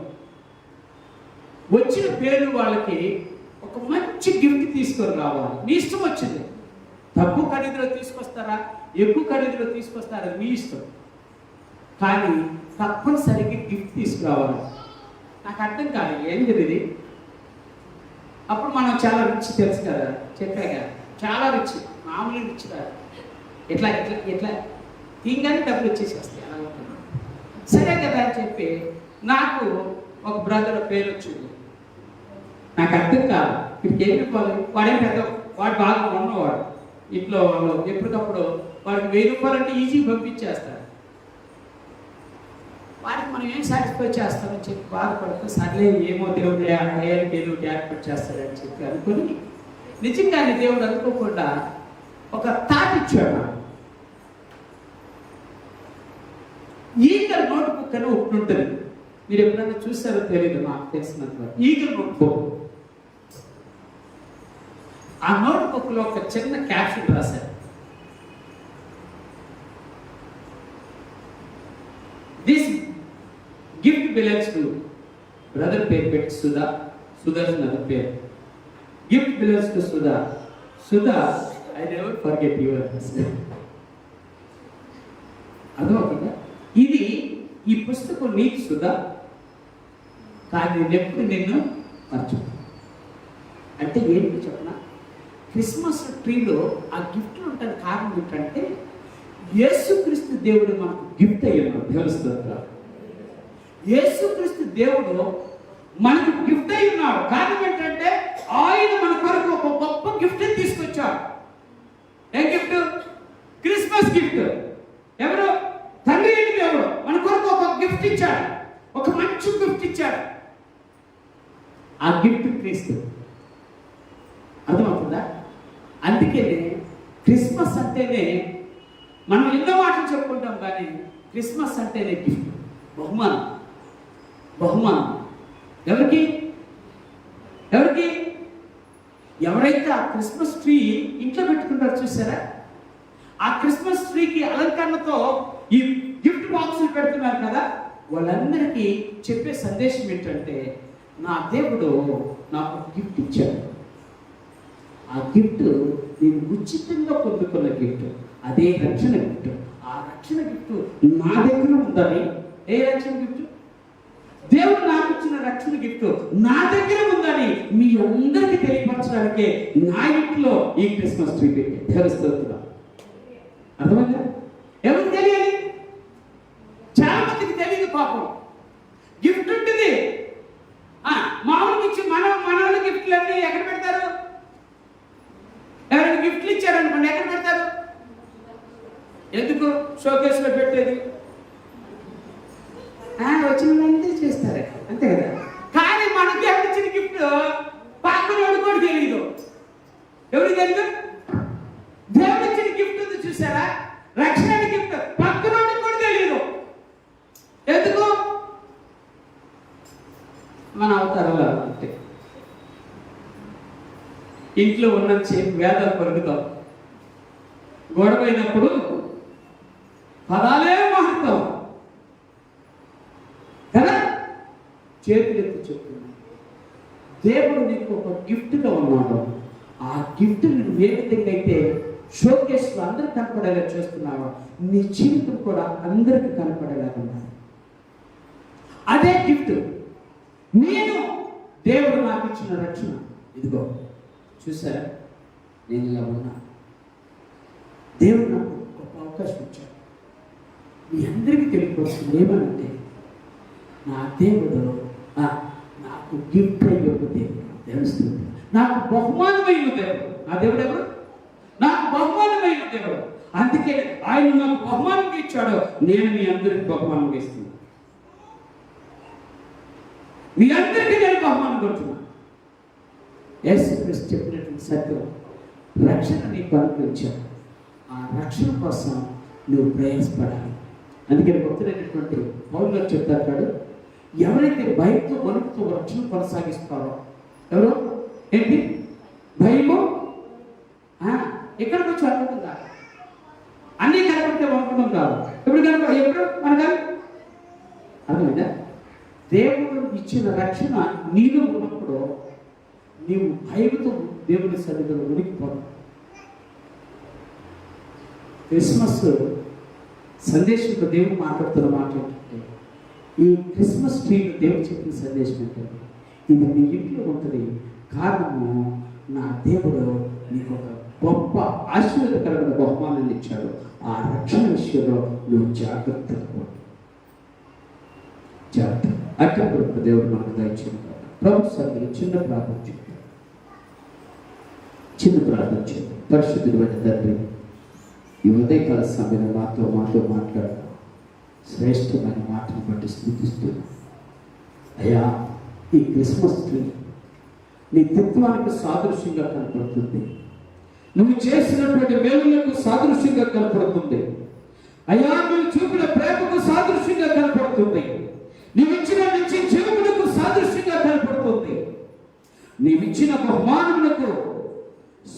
వచ్చిన పేరు వాళ్ళకి ఒక మంచి గిఫ్ట్ తీసుకొని రావాలి. మీ ఇష్టం వచ్చింది, తక్కువ ఖరీదులో తీసుకొస్తారా ఎక్కువ ఖరీదులో తీసుకొస్తారా మీ ఇష్టం, కానీ తప్పనిసరిగా గిఫ్ట్ తీసుకురావాలి. నాకు అర్థం కాదు ఏం జరిగింది. అప్పుడు మనం చాలా రిచ్, తెలుసు కదా, చెప్పాగా చాలా రిచ్, మామూలు రిచ్ కాదు. ఎట్లా ఎట్లా ఎట్లా ఇంకానే డబ్బులు వచ్చేసేస్తాయి అలా ఉంటుంది. సరే కదా అని చెప్పి నాకు ఒక బ్రదర్ పేరు వచ్చింది. నాకు అర్థం కాదు ఇప్పుడు ఏం చెప్పాలి. వాడేం పెద్ద, వాడు బాగా ఉన్నవాడు, ఇంట్లో ఎప్పటికప్పుడు వాడికి 1000 రూపాయలు అంటే ఈజీ పంపించేస్తాడు. వాడికి మనం ఏం సాటిస్ఫై చేస్తామని చెప్పి బాధపడుతూ, సర్లే ఏమో దేవుడు అయ్యానికి ఏదో ఏర్పాటు చేస్తాడని చెప్పి అనుకుని, నిజంగానే దేవుడు అనుకోకుండా ఒక థాట్ ఇచ్చాడు. ఈగల్ నోట్బుక్ అని ఒకటి ఉంటుంది. మీరు ఎప్పుడైనా చూసారో తెలియదు, నాకు తెలిసినంత ఈగల్ నోట్బుక్. ఆ నోట్బుక్ లో ఒక చిన్న క్యాప్షన్ రాశారు. This gift belongs to brother పేరు పెట్టి సుధా, సుదర్శన్ అదర్ పేరు. Gift belongs to Sudha. Sudha, I never forget your. అర్థమవుతుందా? ఇది ఈ పుస్తకం నీకు సుధా, కానీ నేను ఎప్పుడు నిన్ను మర్చిపో. అంటే ఏంటి చెప్పనా, క్రిస్మస్ ట్రీలో ఆ గిఫ్ట్లు ఉంటానికి కారణం ఏంటంటే యేసుక్రీస్తు దేవుడు మనకు గిఫ్ట్ అయ్యాడు. తెలుస్తుందా? యేసుక్రీస్తు దేవుడు మనకు గిఫ్ట్ అయి ఉన్నాడు. కారణం ఏంటంటే ఆయన మన కొరకు ఒక గొప్ప గిఫ్ట్ తీసుకొచ్చాడు. ఏం గిఫ్ట్? Christmas gift. ఎవరు? తండ్రి అయిన దేవుడు మన కొరకు ఒక గిఫ్ట్ ఇచ్చాడు, ఒక మంచి గిఫ్ట్ ఇచ్చాడు. ఆ గిఫ్ట్ క్రీస్తు. అర్థమవుతుందా? అందుకనే క్రిస్మస్ అంటేనే మనం ఎన్నో మాటలు చెప్పుకుంటాం, కానీ క్రిస్మస్ అంటేనే గిఫ్ట్, బహుమానం. బహుమానం ఎవరికి? ఎవరికి? ఎవరైతే ఆ క్రిస్మస్ ట్రీ ఇంట్లో పెట్టుకుంటారో చూసారా, ఆ క్రిస్మస్ ట్రీకి అలంకరణతో ఈ గిఫ్ట్ బాక్సులు పెడుతున్నారు కదా, వాళ్ళందరికీ చెప్పే సందేశం ఏంటంటే నా దేవుడు నాకు గిఫ్ట్ ఇచ్చాడు. ఆ గిఫ్ట్ నేను ఉచితంగా పొందుకున్న గిఫ్ట్, అదే రక్షణ గిఫ్ట్. ఆ రక్షణ గిఫ్ట్ నా దగ్గర ఉందని. ఏ రక్షణ గిఫ్ట్? దేవుడు నాకు ఇచ్చిన రక్షణ గిఫ్ట్ నా దగ్గర ఉందని మీ అందరికీ తెలియపరచడానికే నా ఇంట్లో ఈ క్రిస్మస్ ట్రీ పెట్టి తెలుస్తున్నా. అర్థమైందా? ఎవరికి తెలియాలి? చాలా మందికి తెలియదు పాపం. గిఫ్ట్ ఉంటుంది, మామూలుగా ఇచ్చి మనవాళ్ళ గిఫ్ట్లు అన్నీ ఎక్కడ పెడతారు? ఎవరైనా గిఫ్ట్లు ఇచ్చారనుకోండి, ఎక్కడ పెడతారు? ఎందుకు షోకేస్ లో పెట్టేది? వచ్చిన వాళ్ళందరూ చేస్తారు, అంతే కదా. కానీ మనకి ఎవరు ఇచ్చిన గిఫ్ట్ పక్కన కూడా తెలియదు. ఎవరికి తెలియదు? దేవుడు ఇచ్చిన గిఫ్ట్ ఉంది చూసారా, రక్షణ గిఫ్ట్, పక్కన కూడా తెలియదు. ఎందుకు? మన అవతారంలో అంటే ఇంట్లో ఉన్నంతసేపు వేదాలు పలుకుతాం, గొడవైనప్పుడు పదాలే మహత్వం కదా. చేతులెత్తి చెప్తున్నా, దేవుడు నీకు ఒక గిఫ్ట్గా ఉన్నాడు. ఆ గిఫ్ట్ నువ్వు ఏ విధంగా అయితే షోకేస్లో అందరికి కనపడేలా చేస్తున్నావో, నీ జీవితం కూడా అందరికి కనపడేలా ఉన్నాడు. అదే గిఫ్ట్. నేను దేవుడు నాకు ఇచ్చిన రక్షణ ఇదిగో చూసారా, నేను ఇలా ఉన్నా. దేవుడు నాకు గొప్ప అవకాశం ఇచ్చాడు. మీ అందరికీ తెలియకపోతుంది ఏమనంటే నా దేవుడు నాకు గిఫ్ట్ అయ్యే దేవుడు తెలుస్తుంది. నాకు బహుమానమైన దేవుడు. నా దేవుడు ఎవరు? నాకు బహుమానమైన దేవుడు. అందుకే ఆయన నాకు బహుమానంగా ఇచ్చాడు. నేను మీ అందరికి బహుమానంగా ఇస్తున్నాను. మీ అందరికీ నేను బహుమానం కొడుతున్నాను. యేసుక్రీస్తు చెప్పినటువంటి సత్యం, రక్షణ నీకు అనుగ్రహించాడు. ఆ రక్షణ కోసం నువ్వు ప్రయాసపడాలి. అందుకని భక్తులైనటువంటి పౌలు చెప్తాడు, ఎవరైతే భయంతో వణుకుతో రక్షణ కొనసాగిస్తారో, ఎవరు? ఏంటి భయము? ఎక్కడికి వచ్చి అనుకుంటుంది కాదు, అన్నీ కనపడితే వణుకుంటాం కాదు. ఎప్పుడు మనకు అర్థమైందా? దేవుడు ఇచ్చిన రక్షణ నీలో ఉన్నప్పుడు నీవు భయంతో దేవుని సన్నిధిలో ఉనికిపోతావు. క్రిస్మస్ సందేశంతో దేవుడు మాట్లాడుతున్న మాట ఏంటంటే, ఈ క్రిస్మస్ ట్రీలో దేవుడు చెప్పిన సందేశం ఏంటంటే, ఇది నీ ఇంట్లో ఉంటుంది. కారణము నా దేవుడు నీకు ఒక గొప్ప ఆశీర్వాదకరమైన బహుమానాన్ని ఇచ్చాడు. ఆ రక్షణ విషయంలో నువ్వు జాగ్రత్తగా అట్లా కొరకు దేవుడు మనకు దయచేయండి. ప్రభు సభ్యులు చిన్న ప్రార్థన చేయండి. పరిశుద్ధుడైన తండ్రి, ఈ ఉదయకాల సమయంలో మాతో మాట్లాడు శ్రేష్టమైన మాటను బట్టి స్తుతిస్తున్నాను అయ్యా. ఈ క్రిస్మస్ ట్రీ నీ తత్వానికి సాదృశ్యంగా కనపడుతుంది. నువ్వు చేసినటువంటి మేలులకు సాదృశ్యంగా కనపడుతుంది. అయ్యా నువ్వు చూపిన ప్రేమకు సాదృశ్యంగా కనపడుతుంది. నీవిచ్చిన నిత్య జీవములకు సాదృశ్యంగా కనపడుతుంది. నీవిచ్చిన బహుమానములకు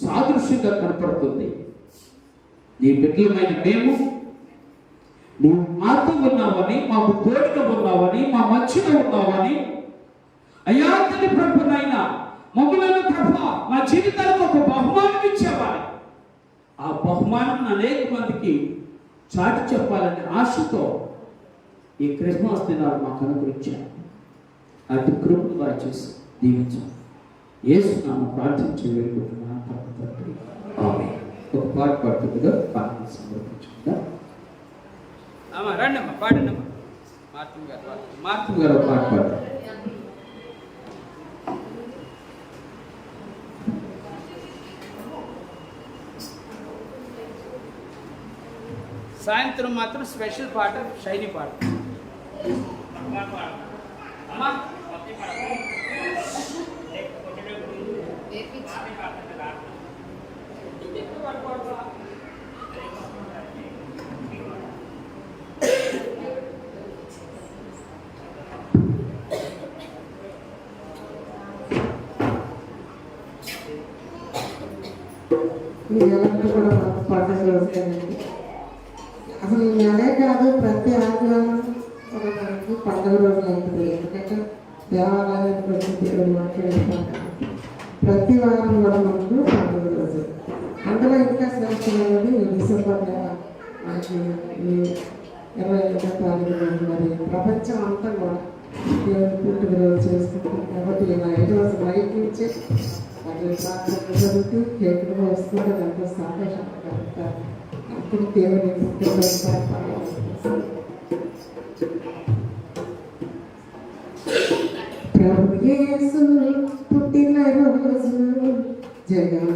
సాదృశ్యంగా కనపడుతుంది. నీ బిడ్డలమైన మేము నువ్వు మాతో ఉన్నావని, మాకు తోడుగా ఉన్నావని, మా మధ్యలో ఉన్నావని అయ్యా తండ్రి ప్రభునైనా మమ్మల్ని ప్రభ మా జీవితాలకు ఒక బహుమానం ఇచ్చేవాని, ఆ బహుమానం అనేక మందికి చాటి చెప్పాలనే ఆశతో ఈ క్రిస్మస్ దినాలు మాకు అనుగ్రహించారు. అటు కృపను దయచేసి దీవించాం. యేసు నామమున ప్రార్థించి వేడుకుంటున్నాను తండ్రి. ఆమేన్. ఒక పాట పాడుతుందిగా ప్రార్థన సమర్పించుకుందాం. రండి అమ్మా, పాడండి అమ్మా. మార్తమ్ గారు పాట పాడారు. సాయంత్రం మాత్రం స్పెషల్ పాట, షైనీ పాట. అమ్మా మీరంతా కూడా మాకు పండుగ రోజులేనండి. అసలు ఈ నెలే కాదు, ప్రతి ఆదివారం కూడా మనకి పండుగ రోజులు అవుతుంది. ఎందుకంటే దేవాలయానికి వచ్చి దేవుడు మాట్లాడుతాం. ప్రతి వారం కూడా మనకు పండుగ రోజు. అందులో ఇంకా శ్రేష్టమైనది డిసెంబర్ నెల మనకి ఈ 25వ తారీఖు మరి ప్రపంచం అంతా కూడా దేవుడి పుట్టినరోజు చేసుకుంటాం. కాబట్టి ఇలా 5 రోజులు బయట నుంచి అది ప్రార్థన జరుగుతూ కేకులు వస్తుంటే ఎంతో సంతోషంగా కలుగుతారు. అప్పుడు దేవుని పుట్టినరోజు ప్రభు యేసు పుట్టినరోజు జగం